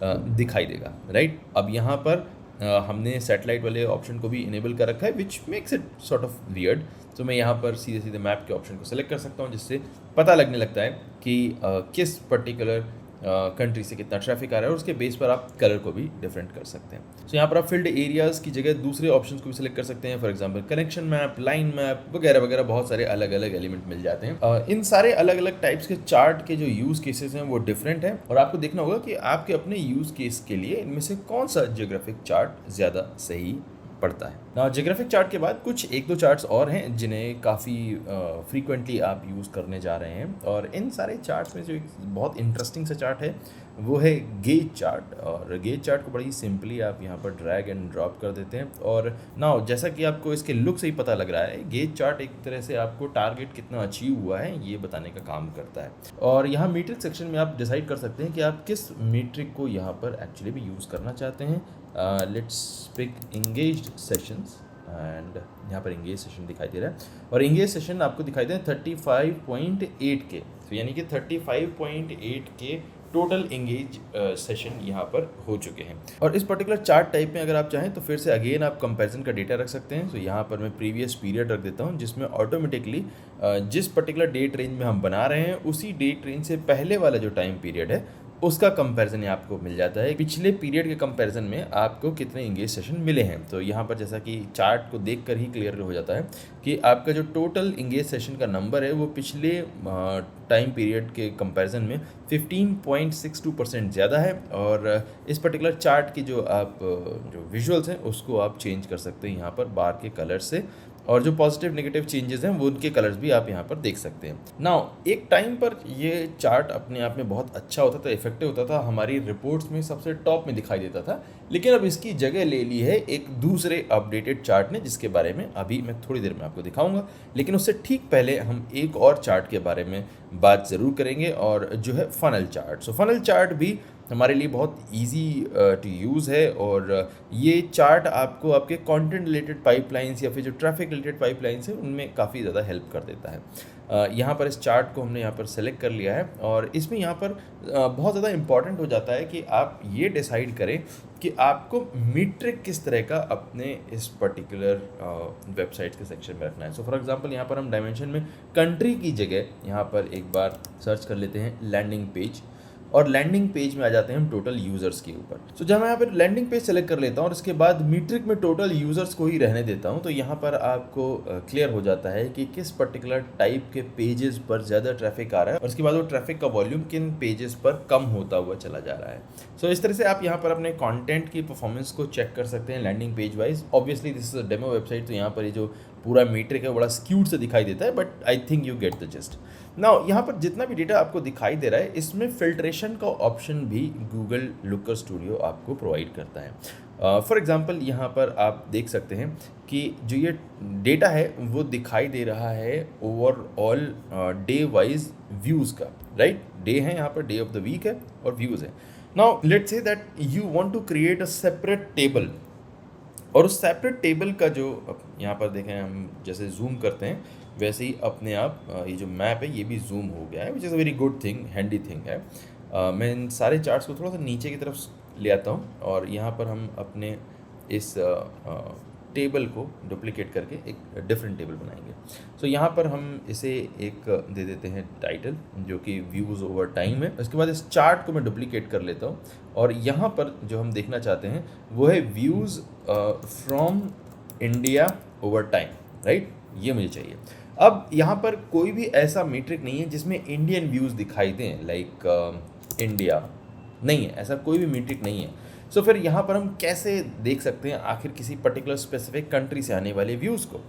दिखाई देगा, राइट। अब यहाँ पर हमने सैटेलाइट वाले ऑप्शन को भी इनेबल कर रखा है, which makes it sort of weird. तो मैं यहाँ पर सीधे सीधे मैप के ऑप्शन को सेलेक्ट कर सकता हूँ, जिससे पता लगने लगता है कि किस पर्टिकुलर कंट्री से कितना ट्रैफिक आ रहा है, और उसके बेस पर आप कलर को भी डिफरेंट कर सकते हैं। सो यहाँ पर आप फील्ड एरियाज़ की जगह दूसरे ऑप्शंस को भी सिलेक्ट कर सकते हैं, for example connection map, line map वगैरह वगैरह, बहुत सारे अलग अलग एलिमेंट मिल जाते हैं। इन सारे अलग अलग टाइप्स के चार्ट के जो यूज़ केसेस हैं वो डिफरेंट हैं, और आपको देखना होगा कि आपके अपने यूज़ केस के लिए इनमें से कौन सा जियोग्राफिक चार्ट ज़्यादा सही पड़ता है ना। जियोग्राफिक चार्ट के बाद कुछ एक दो चार्ट्स और हैं जिन्हें काफ़ी फ्रीक्वेंटली आप यूज़ करने जा रहे हैं, और इन सारे चार्ट्स में जो एक बहुत इंटरेस्टिंग सा चार्ट है वो है गेज चार्ट। और गेज चार्ट को बड़ी सिंपली आप यहाँ पर ड्रैग एंड ड्रॉप कर देते हैं, और नाउ जैसा कि आपको इसके लुक से ही पता लग रहा है, गेज चार्ट एक तरह से आपको टारगेट कितना अचीव हुआ है ये बताने का काम करता है। और यहाँ मीट्रिक सेक्शन में आप डिसाइड कर सकते हैं कि आप किस मीट्रिक को यहाँ पर एक्चुअली भी यूज़ करना चाहते हैं। Let's pick engaged sessions, and यहाँ पर इंगेज सेशन दिखाई दे रहा है, और इंगेज सेशन आपको दिखाई दे 35.8 के, तो यानी कि 35.8 के टोटल इंगेज सेशन यहाँ पर हो चुके हैं। और इस पर्टिकुलर चार्ट टाइप में अगर आप चाहें तो फिर से अगेन आप कंपैरिजन का डेटा रख सकते हैं। तो यहाँ पर मैं प्रीवियस पीरियड रख देता हूँ, जिसमें ऑटोमेटिकली जिस पर्टिकुलर डेट रेंज में हम बना रहे हैं उसी डेट रेंज से पहले वाला जो टाइम पीरियड है उसका कंपैरिजन आपको मिल जाता है, पिछले पीरियड के कंपैरिजन में आपको कितने इंगेज सेशन मिले हैं। तो यहाँ पर जैसा कि चार्ट को देखकर ही क्लियर हो जाता है कि आपका जो टोटल इंगेज सेशन का नंबर है वो पिछले टाइम पीरियड के कंपैरिजन में 15.62% ज़्यादा है। और इस पर्टिकुलर चार्ट की जो आप जो विजुअल्स हैं उसको आप चेंज कर सकते हैं यहाँ पर बार के कलर से, और जो पॉजिटिव नेगेटिव चेंजेस हैं वो उनके कलर्स भी आप यहाँ पर देख सकते हैं। नाउ एक टाइम पर ये चार्ट अपने आप में बहुत अच्छा होता था, इफेक्टिव होता था, हमारी रिपोर्ट्स में सबसे टॉप में दिखाई देता था, लेकिन अब इसकी जगह ले ली है एक दूसरे अपडेटेड चार्ट ने, जिसके बारे में अभी मैं थोड़ी देर में आपको दिखाऊंगा। लेकिन उससे ठीक पहले हम एक और चार्ट के बारे में बात ज़रूर करेंगे, और जो है फनल चार्ट। सो फनल चार्ट भी हमारे लिए बहुत इजी टू यूज़ है, और ये चार्ट आपको आपके कंटेंट रिलेटेड पाइपलाइंस या फिर जो ट्रैफिक रिलेटेड पाइपलाइंस है उनमें काफ़ी ज़्यादा हेल्प कर देता है। यहाँ पर इस चार्ट को हमने यहाँ पर सेलेक्ट कर लिया है, और इसमें यहाँ पर बहुत ज़्यादा इम्पॉर्टेंट हो जाता है कि आप ये डिसाइड करें कि आपको मीट्रिक किस तरह का अपने इस पर्टिकुलर वेबसाइट के सेक्शन में रखना है। सो फॉर एग्जांपल यहाँ पर हम डायमेंशन में कंट्री की जगह यहाँ पर एक बार सर्च कर लेते हैं लैंडिंग पेज, और लैंडिंग पेज में आ जाते हैं हम टोटल यूज़र्स के ऊपर। सो जब मैं यहाँ पर लैंडिंग पेज सेलेक्ट कर लेता हूँ और इसके बाद मीट्रिक में टोटल यूज़र्स को ही रहने देता हूँ, तो यहाँ पर आपको क्लियर हो जाता है कि किस पर्टिकुलर टाइप के पेजेस पर ज़्यादा ट्रैफिक आ रहा है, और उसके बाद वो ट्रैफिक का वॉल्यूम किन पेजेस पर कम होता हुआ चला जा रहा है। सो इस तरह से आप यहाँ पर अपने कॉन्टेंट की परफॉर्मेंस को चेक कर सकते हैं landing page wise. Obviously this is a demo website, तो यहाँ पर ये जो पूरा मीट्रिक है वो बड़ा स्क्यूड से दिखाई देता है, but I think you get the just. Now यहाँ पर जितना भी डेटा आपको दिखाई दे रहा है इसमें फिल्ट्रेशन का ऑप्शन भी गूगल लुकर स्टूडियो आपको प्रोवाइड करता है। फॉर एग्जांपल यहाँ पर आप देख सकते हैं कि जो ये डेटा है वो दिखाई दे रहा है ओवरऑल डे वाइज व्यूज़ का, राइट। डे है यहाँ पर, डे ऑफ द वीक है, और व्यूज़ है। Now let's say that you want to create a separate table, और उस सेपरेट टेबल का जो यहाँ पर देखें हम जैसे जूम करते हैं वैसे ही अपने आप ये जो मैप है ये भी जूम हो गया है, which is a very good thing, handy thing है। मैं इन सारे चार्ट्स को थोड़ा सा नीचे की तरफ ले आता हूँ, और यहाँ पर हम अपने इस टेबल को डुप्लीकेट करके एक डिफरेंट टेबल बनाएंगे। सो यहाँ पर हम इसे एक दे देते हैं टाइटल जो कि व्यूज़ ओवर टाइम है। उसके बाद इस चार्ट को मैं डुप्लीकेट कर लेता हूँ, और यहाँ पर जो हम देखना चाहते हैं वो है views from India over time, right. ये मुझे चाहिए। अब यहाँ पर कोई भी ऐसा मीट्रिक नहीं है जिसमें इंडियन व्यूज़ दिखाई दें, लाइक इंडिया नहीं है, ऐसा कोई भी मीट्रिक नहीं है। सो फिर यहाँ पर हम कैसे देख सकते हैं आखिर किसी पर्टिकुलर स्पेसिफिक कंट्री से आने वाले व्यूज़ को।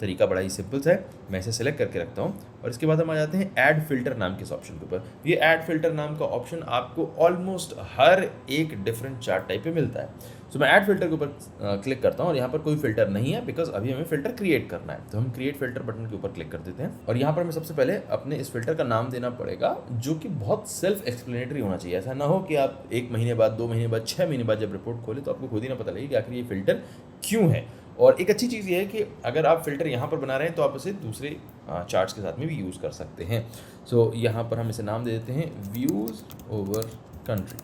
तरीका बड़ा ही सिंपल सा है, मैं इसे सेलेक्ट करके रखता हूँ, और इसके बाद हम आ जाते हैं ऐड फिल्टर नाम के इस ऑप्शन के ऊपर। ये ऐड फिल्टर नाम का ऑप्शन आपको ऑलमोस्ट हर एक डिफरेंट चार्ट टाइप पे मिलता है। सो मैं ऐड फिल्टर के ऊपर क्लिक करता हूँ और यहाँ पर कोई फिल्टर नहीं है बिकॉज अभी हमें फिल्टर क्रिएट करना है। तो हम क्रिएट फिल्टर बटन के ऊपर क्लिक कर देते हैं और यहाँ पर हमें सबसे पहले अपने इस फिल्टर का नाम देना पड़ेगा जो कि बहुत सेल्फ एक्सप्लेनेटरी होना चाहिए। ऐसा ना हो कि आप 1 महीने बाद, 2 महीने बाद, 6 महीने बाद जब रिपोर्ट खोले तो आपको खुद ही ना पता लगे कि आखिर ये फिल्टर क्यों है। और एक अच्छी चीज़ ये है कि अगर आप फिल्टर यहाँ पर बना रहे हैं तो आप इसे दूसरे चार्ट्स के साथ में भी यूज़ कर सकते हैं। सो यहाँ पर हम इसे नाम दे देते हैं व्यूज़ ओवर कंट्री,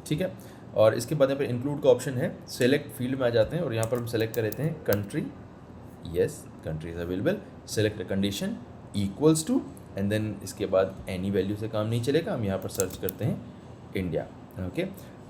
ठीक है। और इसके बाद यहाँ पर इंक्लूड का ऑप्शन है, सेलेक्ट फील्ड में आ जाते हैं और यहाँ पर हम सेलेक्ट कर लेते हैं country, yes country is available, select condition equals to and then इसके बाद एनी वैल्यू से काम नहीं चलेगा, हम यहाँ पर सर्च करते हैं इंडिया, ओके।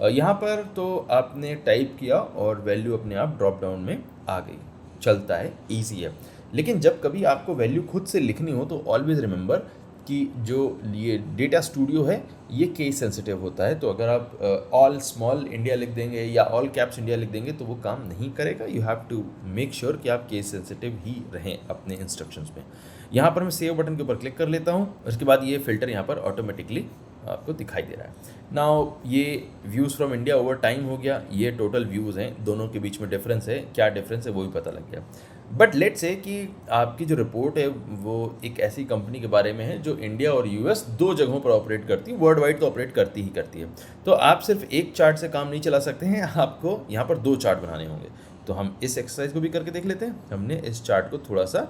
यहाँ पर तो आपने टाइप किया और वैल्यू अपने आप ड्रॉप डाउन में आ गई, चलता है, ईजी है। लेकिन जब कभी आपको वैल्यू खुद से लिखनी हो तो ऑलवेज रिमेंबर कि जो ये डेटा स्टूडियो है ये केस सेंसिटिव होता है। तो अगर आप ऑल स्मॉल इंडिया लिख देंगे या ऑल कैप्स इंडिया लिख देंगे तो वो काम नहीं करेगा। You have to make sure कि आप केस सेंसिटिव ही रहें अपने इंस्ट्रक्शंस में। यहाँ पर मैं सेव बटन के ऊपर क्लिक कर लेता हूँ, उसके बाद ये फिल्टर यहाँ पर ऑटोमेटिकली आपको दिखाई दे रहा है। नाउ ये views from India over time हो गया, ये टोटल व्यूज़ हैं, दोनों के बीच में डिफरेंस है, क्या डिफरेंस है वो भी पता लग गया। बट लेट्स से कि आपकी जो रिपोर्ट है वो एक ऐसी कंपनी के बारे में है जो इंडिया और यूएस 2 जगहों पर ऑपरेट करती है, वर्ल्ड वाइड तो ऑपरेट करती ही करती है। तो आप सिर्फ एक चार्ट से काम नहीं चला सकते हैं, आपको यहाँ पर 2 चार्ट बनाने होंगे। तो हम इस एक्सरसाइज को भी करके देख लेते हैं। हमने इस चार्ट को थोड़ा सा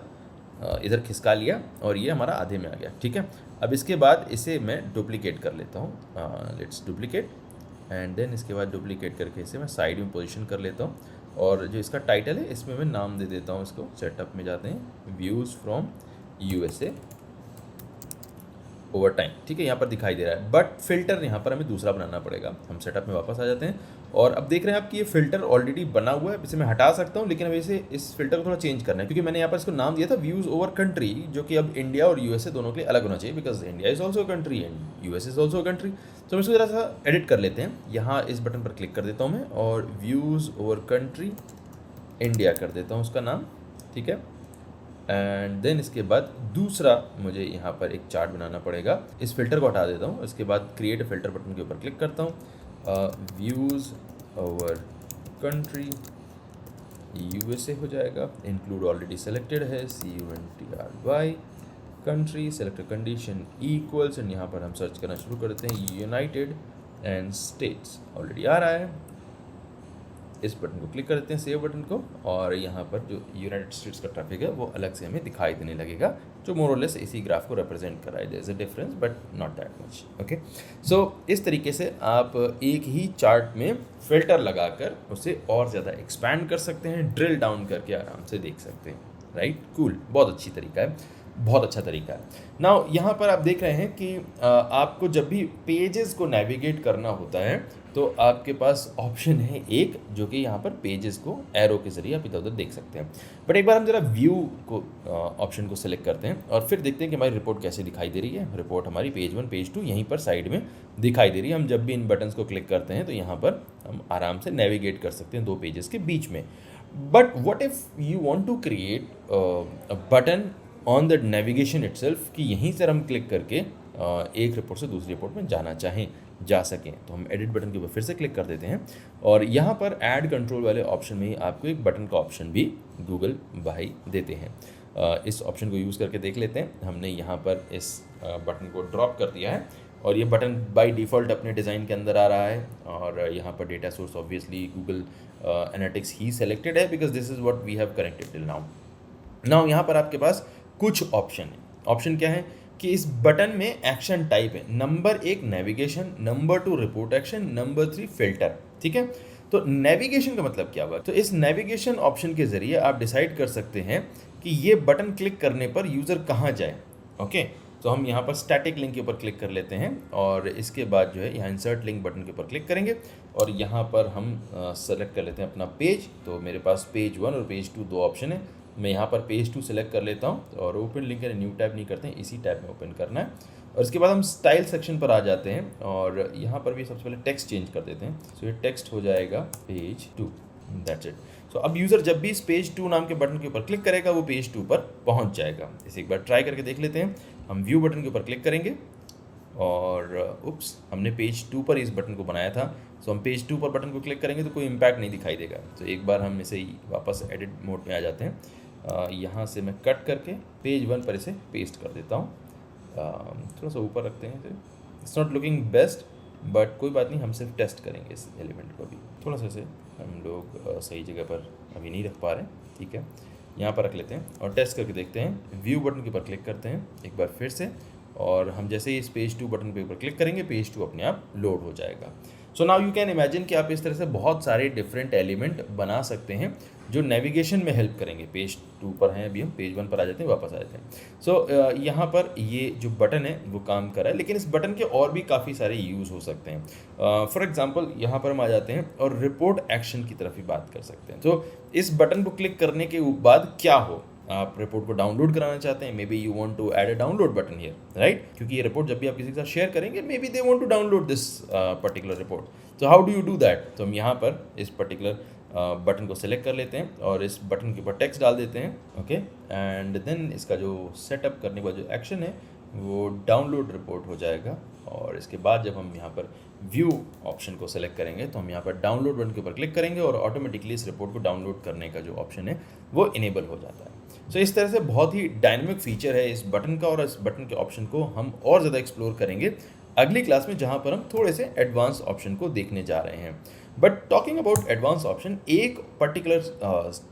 इधर खिसका लिया और ये हमारा आधे में आ गया, ठीक है। अब इसके बाद इसे मैं डुप्लीकेट कर लेता हूँ, लेट्स डुप्लीकेट एंड देन इसके बाद डुप्लीकेट करके इसे मैं साइड में पोजीशन कर लेता हूँ और जो इसका टाइटल है इसमें मैं नाम दे देता हूँ इसको, सेटअप में जाते हैं views from USA over time, ठीक है। यहाँ पर दिखाई दे रहा है बट फिल्टर यहाँ पर हमें दूसरा बनाना पड़ेगा। हम सेटअप में वापस आ जाते हैं और अब देख रहे हैं आप कि ये फिल्टर ऑलरेडी बना हुआ है, इसे मैं हटा सकता हूँ लेकिन अब इसे इस फिल्टर को थोड़ा चेंज करना है क्योंकि मैंने यहाँ पर इसको नाम दिया था व्यूज़ ओवर कंट्री, जो कि अब इंडिया और यूएसए दोनों के लिए अलग होना चाहिए because India is also country and US is also country. तो हम इसको ज़रा सा एडिट कर लेते हैं। यहाँ इस बटन पर क्लिक कर देता हूँ मैं और व्यूज़ ओवर कंट्री इंडिया कर देता हूँ उसका नाम, ठीक है। एंड देन इसके बाद दूसरा मुझे यहाँ पर एक चार्ट बनाना पड़ेगा, इस फिल्टर को हटा देता हूँ, इसके बाद क्रिएट फिल्टर बटन के ऊपर क्लिक करता हूँ, व्यूज़ ओवर कंट्री यूएसए हो जाएगा, इंक्लूड ऑलरेडी सेलेक्टेड है, CUNTRY country, select condition equals and यहाँ पर हम सर्च करना शुरू करते हैं यूनाइटेड एंड स्टेट्स, ऑलरेडी आ रहा है। इस बटन को क्लिक कर देते हैं, सेव बटन को, और यहाँ पर जो यूनाइटेड स्टेट्स का ट्रैफिक है वो अलग से हमें दिखाई देने लगेगा, जो मोर और लेस इसी ग्राफ को रिप्रेजेंट कर रहा है। There is a difference but not that much, okay. So इस तरीके से आप एक ही चार्ट में फिल्टर लगाकर उसे और ज़्यादा एक्सपैंड कर सकते हैं, ड्रिल डाउन करके आराम से देख सकते हैं, राइट। कूल, बहुत अच्छी तरीका है, बहुत अच्छा तरीका है। नाउ यहाँ पर आप देख रहे हैं कि आपको जब भी पेजेस को नेविगेट करना होता है तो आपके पास ऑप्शन है एक, जो कि यहाँ पर पेजेस को एरो के जरिए आप इधर उधर देख सकते हैं। बट एक बार हम जरा व्यू को ऑप्शन को सिलेक्ट करते हैं और फिर देखते हैं कि हमारी रिपोर्ट कैसे दिखाई दे रही है। रिपोर्ट हमारी पेज 1 पेज 2 यहीं पर साइड में दिखाई दे रही है। हम जब भी इन बटन्स को क्लिक करते हैं तो यहाँ पर हम आराम से नेविगेट कर सकते हैं 2 पेजेस के बीच में। But what if you want to create a button on the navigation itself, कि यहीं से हम क्लिक करके एक रिपोर्ट से दूसरी रिपोर्ट में जाना चाहें, जा सकें, तो हम एडिट बटन के ऊपर फिर से क्लिक कर देते हैं और यहाँ पर ऐड कंट्रोल वाले ऑप्शन में ही आपको एक बटन का ऑप्शन भी गूगल भाई देते हैं। इस ऑप्शन को यूज़ करके देख लेते हैं। हमने यहाँ पर इस बटन को ड्रॉप कर दिया है और ये बटन बाय डिफ़ॉल्ट अपने डिज़ाइन के अंदर आ रहा है और यहाँ पर data source obviously Google analytics ही सेलेक्टेड है because this is what we have connected till now यहाँ पर आपके पास कुछ ऑप्शन है। ऑप्शन क्या है कि इस बटन में एक्शन टाइप है, number 1 navigation, number 2 report action, number 3 filter, ठीक है। तो नेविगेशन का मतलब क्या हुआ? तो इस नेविगेशन ऑप्शन के जरिए आप डिसाइड कर सकते हैं कि ये बटन क्लिक करने पर यूज़र कहाँ जाए, ओके। तो हम यहाँ पर स्टैटिक लिंक के ऊपर क्लिक कर लेते हैं और इसके बाद जो है यहाँ इंसर्ट लिंक बटन के ऊपर क्लिक करेंगे और यहाँ पर हम सेलेक्ट कर लेते हैं अपना पेज। तो मेरे पास पेज 1 और पेज 2 2 ऑप्शन है। मैं यहाँ पर पेज 2 सेलेक्ट कर लेता हूँ और ओपन लिंक है, न्यू टैब नहीं करते हैं, इसी टैब में ओपन करना है। और इसके बाद हम स्टाइल सेक्शन पर आ जाते हैं और यहाँ पर भी सबसे पहले टेक्स्ट चेंज कर देते हैं। सो ये टेक्स्ट हो जाएगा पेज 2, दैट्स इट। सो अब यूज़र जब भी इस पेज 2 नाम के बटन के ऊपर क्लिक करेगा वो पेज 2 पर पहुँच जाएगा। इसे एक बार ट्राई करके देख लेते हैं। हम व्यू बटन के ऊपर क्लिक करेंगे, और उप्स, हमने पेज 2 पर इस बटन को बनाया था, सो हम पेज 2 पर बटन को क्लिक करेंगे तो कोई इम्पैक्ट नहीं दिखाई देगा। तो एक बार हम इसे वापस एडिट मोड में आ जाते हैं। यहाँ से मैं कट करके पेज 1 पर इसे पेस्ट कर देता हूँ। थोड़ा सा ऊपर रखते हैं इसे। It's not looking best, but कोई बात नहीं, हम सिर्फ टेस्ट करेंगे इस एलिमेंट को भी। थोड़ा सा इसे हम लोग सही जगह पर अभी नहीं रख पा रहे हैं, ठीक है, यहाँ पर रख लेते हैं और टेस्ट करके देखते हैं। व्यू बटन के ऊपर क्लिक करते हैं एक बार फिर से, और हम जैसे ही इस पेज 2 बटन के ऊपर क्लिक करेंगे, पेज 2 अपने आप लोड हो जाएगा। So now you can imagine कि आप इस तरह से बहुत सारे डिफरेंट एलिमेंट बना सकते हैं जो नेविगेशन में हेल्प करेंगे। पेज 2 पर हैं, अभी हम पेज 1 पर आ जाते हैं, वापस आ जाते हैं। सो यहाँ पर ये जो बटन है वो काम कर रहा है, लेकिन इस बटन के और भी काफ़ी सारे यूज़ हो सकते हैं। फॉर एग्जांपल यहाँ पर हम आ जाते हैं और रिपोर्ट एक्शन की तरफ ही बात कर सकते हैं। तो इस बटन को क्लिक करने के बाद क्या हो, आप रिपोर्ट को डाउनलोड कराना चाहते हैं, maybe you want to add a download button here, right, क्योंकि ये रिपोर्ट जब भी आप किसी के साथ शेयर करेंगे, maybe they want to download this particular report. तो how do you do that? तो हम यहाँ पर इस पर्टिकुलर बटन को सेलेक्ट कर लेते हैं और इस बटन के ऊपर टेक्स्ट डाल देते हैं, ओके, एंड देन इसका जो सेटअप करने का जो एक्शन है वो डाउनलोड रिपोर्ट हो जाएगा। और इसके बाद जब हम यहाँ पर व्यू ऑप्शन को सेलेक्ट करेंगे तो हम यहाँ पर डाउनलोड बटन के ऊपर क्लिक करेंगे और ऑटोमेटिकली इस रिपोर्ट को डाउनलोड करने का जो ऑप्शन है वो इनेबल हो जाता है। सो इस तरह से बहुत ही डायनेमिक फीचर है इस बटन का, और इस बटन के ऑप्शन को हम और ज़्यादा एक्सप्लोर करेंगे अगली क्लास में, जहाँ पर हम थोड़े से एडवांस ऑप्शन को देखने जा रहे हैं। But talking about advance option, एक पर्टिकुलर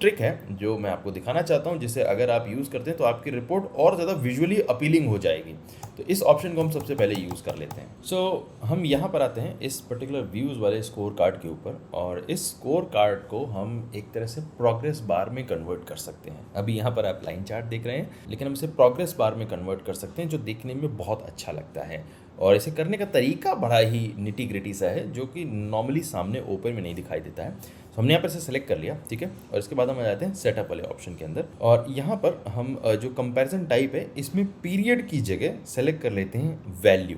ट्रिक है जो मैं आपको दिखाना चाहता हूँ, जिसे अगर आप यूज़ करते हैं तो आपकी रिपोर्ट और ज़्यादा विजुअली अपीलिंग हो जाएगी। तो इस ऑप्शन को हम सबसे पहले यूज़ कर लेते हैं। सो हम यहाँ पर आते हैं इस पर्टिकुलर व्यूज़ वाले स्कोर कार्ड के ऊपर, और इस स्कोर कार्ड को हम एक तरह से प्रोग्रेस बार में कन्वर्ट कर सकते हैं। अभी यहाँ पर आप लाइन चार्ट देख रहे हैं, लेकिन हम इसे प्रोग्रेस बार में कन्वर्ट कर सकते हैं, जो देखने में बहुत अच्छा लगता है। और इसे करने का तरीका बड़ा ही निटी ग्रिटी सा है, जो कि नॉर्मली सामने ओपन में नहीं दिखाई देता है। तो हमने यहाँ पर इसे सेलेक्ट कर लिया, ठीक है, और इसके बाद हम आ जाते हैं सेटअप वाले ऑप्शन के अंदर, और यहाँ पर हम जो कंपैरिजन टाइप है इसमें पीरियड की जगह सेलेक्ट कर लेते हैं वैल्यू,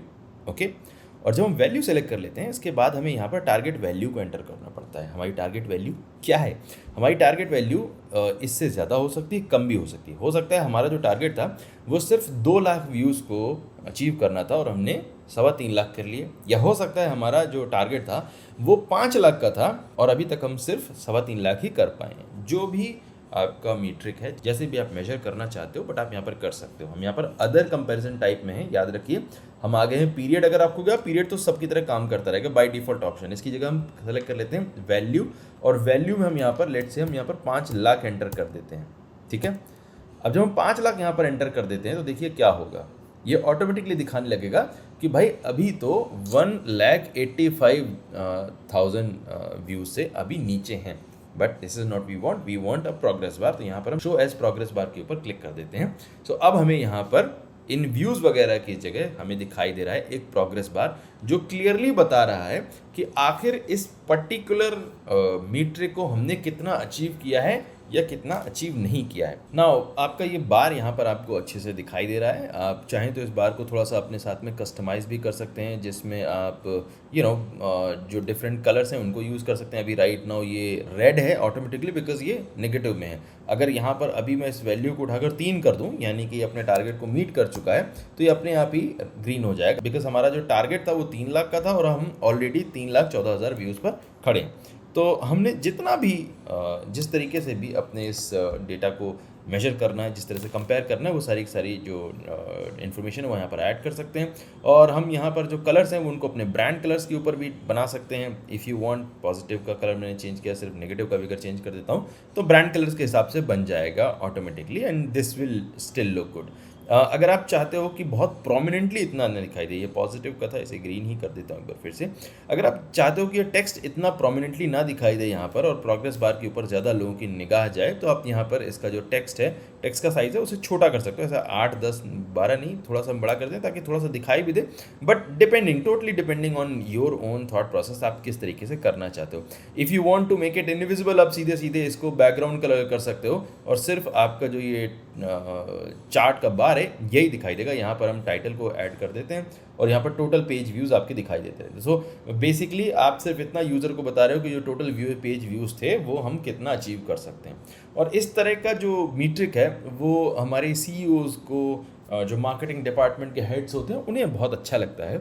ओके। और जब हम वैल्यू सेलेक्ट कर लेते हैं, इसके बाद हमें यहाँ पर टारगेट वैल्यू को एंटर करना पड़ता है। हमारी टारगेट वैल्यू क्या है? हमारी टारगेट वैल्यू इससे ज़्यादा हो सकती है, कम भी हो सकती है। हो सकता है हमारा जो टारगेट था वो सिर्फ 2 लाख व्यूज़ को अचीव करना था और हमने 3.25 लाख कर लिए, या हो सकता है हमारा जो टारगेट था वो 5 लाख का था और अभी तक हम सिर्फ 3.25 लाख ही कर पाए हैं। जो भी आपका मीट्रिक है, जैसे भी आप मेजर करना चाहते हो, बट आप यहाँ पर कर सकते हो। हम यहाँ पर अदर कंपैरिजन टाइप में है, याद रखिए हम आ गए हैं पीरियड। अगर आपको क्या पीरियड तो सबकी तरह काम करता रहेगा बाय डिफॉल्ट ऑप्शन, इसकी जगह हम सेलेक्ट कर लेते हैं वैल्यू, और वैल्यू में हम यहाँ पर लेट से हम यहाँ पर 5 लाख एंटर कर देते हैं, ठीक है। अब जब हम 5 लाख यहाँ पर एंटर कर देते हैं तो देखिए क्या होगा, ये ऑटोमेटिकली दिखाने लगेगा कि भाई अभी तो 1,85,000 व्यूज से अभी नीचे हैं, but this is not we want a progress bar. तो यहाँ पर हम शो एज प्रोग्रेस बार के ऊपर क्लिक कर देते हैं। सो अब हमें यहाँ पर इन व्यूज़ वगैरह की जगह हमें दिखाई दे रहा है एक प्रोग्रेस बार, जो क्लियरली बता रहा है कि आखिर इस पर्टिकुलर मीट्रिक को हमने कितना अचीव किया है या कितना अचीव नहीं किया है। नाउ आपका ये बार यहाँ पर आपको अच्छे से दिखाई दे रहा है। आप चाहें तो इस बार को थोड़ा सा अपने साथ में कस्टमाइज़ भी कर सकते हैं, जिसमें आप जो डिफरेंट कलर्स हैं उनको यूज़ कर सकते हैं। अभी राइट नाउ ये रेड है ऑटोमेटिकली बिकॉज ये नेगेटिव में है। अगर यहाँ पर अभी मैं इस वैल्यू को उठाकर 3 कर दूँ, यानी कि अपने टारगेट को मीट कर चुका है, तो ये अपने आप ही ग्रीन हो जाएगा, बिकॉज हमारा जो टारगेट था वो 3 लाख का था और हम ऑलरेडी 3,14,000 व्यूज़ पर खड़े हैं। तो हमने जितना भी जिस तरीके से भी अपने इस डेटा को मेजर करना है, जिस तरह से कंपेयर करना है, वो सारी सारी जो इन्फॉर्मेशन है वो यहाँ पर ऐड कर सकते हैं। और हम यहाँ पर जो कलर्स हैं वो उनको अपने ब्रांड कलर्स के ऊपर भी बना सकते हैं। इफ़ यू वांट पॉजिटिव का कलर मैंने चेंज किया, सिर्फ नेगेटिव का भी अगर चेंज कर देता हूँ तो ब्रांड कलर्स के हिसाब से बन जाएगा automatically, and this will still look good. अगर आप चाहते हो कि बहुत प्रोमिनेंटली इतना ना दिखाई दे, ये पॉजिटिव का था, इसे ग्रीन ही कर देता हूँ एक बार फिर से। अगर आप चाहते हो कि ये टेक्स्ट इतना प्रोमिनेंटली ना दिखाई दे यहाँ पर और प्रोग्रेस बार के ऊपर ज़्यादा लोगों की निगाह जाए, तो आप यहाँ पर इसका जो टेक्स्ट है, टेक्स्ट का साइज़ है उसे छोटा कर सकते हो। ऐसा 8, 10, 12 नहीं, थोड़ा सा बड़ा कर दें ताकि थोड़ा सा दिखाई भी दे, but totally depending on your own thought process, आप किस तरीके से करना चाहते हो। If you want to make it invisible, आप सीधे सीधे इसको बैकग्राउंड कलर कर सकते हो और सिर्फ आपका जो ये चार्ट का बार है यही दिखाई देगा। यहाँ पर हम टाइटल को ऐड कर देते हैं और यहाँ पर टोटल पेज व्यूज़ आपके दिखाई देते हैं। सो बेसिकली आप सिर्फ इतना यूज़र को बता रहे हो कि जो टोटल पेज व्यूज़ थे वो हम कितना अचीव कर सकते हैं। और इस तरह का जो मीट्रिक है वो हमारे CEOs को जो मार्केटिंग डिपार्टमेंट के हेड्स होते हैं उन्हें बहुत अच्छा लगता है,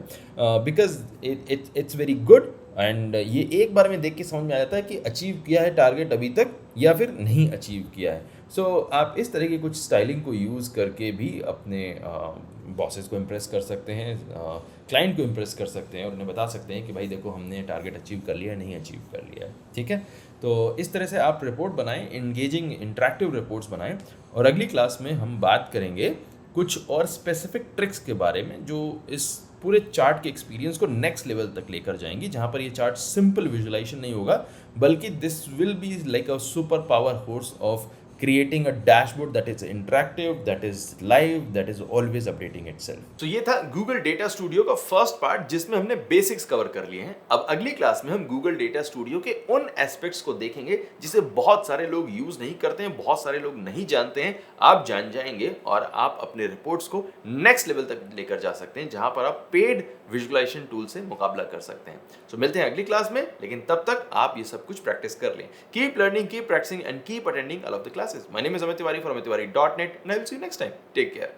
because it's very good. And ये एक बार में देख के समझ में आ जाता है कि अचीव किया है टारगेट अभी तक या फिर नहीं अचीव किया है। सो आप इस तरह की कुछ स्टाइलिंग को यूज़ करके भी अपने बॉसेस को इम्प्रेस कर सकते हैं, क्लाइंट को इम्प्रेस कर सकते हैं और उन्हें बता सकते हैं कि भाई देखो हमने टारगेट अचीव कर लिया है, नहीं अचीव कर लिया है, ठीक है। तो इस तरह से आप रिपोर्ट बनाएं, इंगेजिंग इंटरेक्टिव रिपोर्ट्स बनाएं। और अगली क्लास में हम बात करेंगे कुछ और स्पेसिफिक ट्रिक्स के बारे में जो इस पूरे चार्ट के एक्सपीरियंस को नेक्स्ट लेवल तक लेकर जाएंगी, जहां पर ये चार्ट सिंपल विजुअलाइजेशन नहीं होगा, बल्कि this will be like a super power horse of creating a dashboard that is interactive, that is live, that is always updating itself. तो ये था Google Data Studio का फर्स्ट पार्ट जिसमें हमने basics cover कर लिए हैं। अब अगली क्लास में हम Google Data Studio के उन एस्पेक्ट्स को देखेंगे जिसे बहुत सारे लोग यूज नहीं करते हैं, बहुत सारे लोग नहीं जानते हैं। आप जान जाएंगे और आप अपने रिपोर्ट्स को नेक्स्ट लेवल तक लेकर जा सकते हैं, जहां पर आप पेड विजुअलाइजेशन टूल से मुकाबला कर सकते हैं। तो मिलते हैं अगली क्लास में, लेकिन तब तक आप ये सब कुछ प्रैक्टिस कर लें। Keep learning, keep practising and keep attending all of the classes. My name is Amit Tiwari from amittiwari.net and I will see you next time. Take care.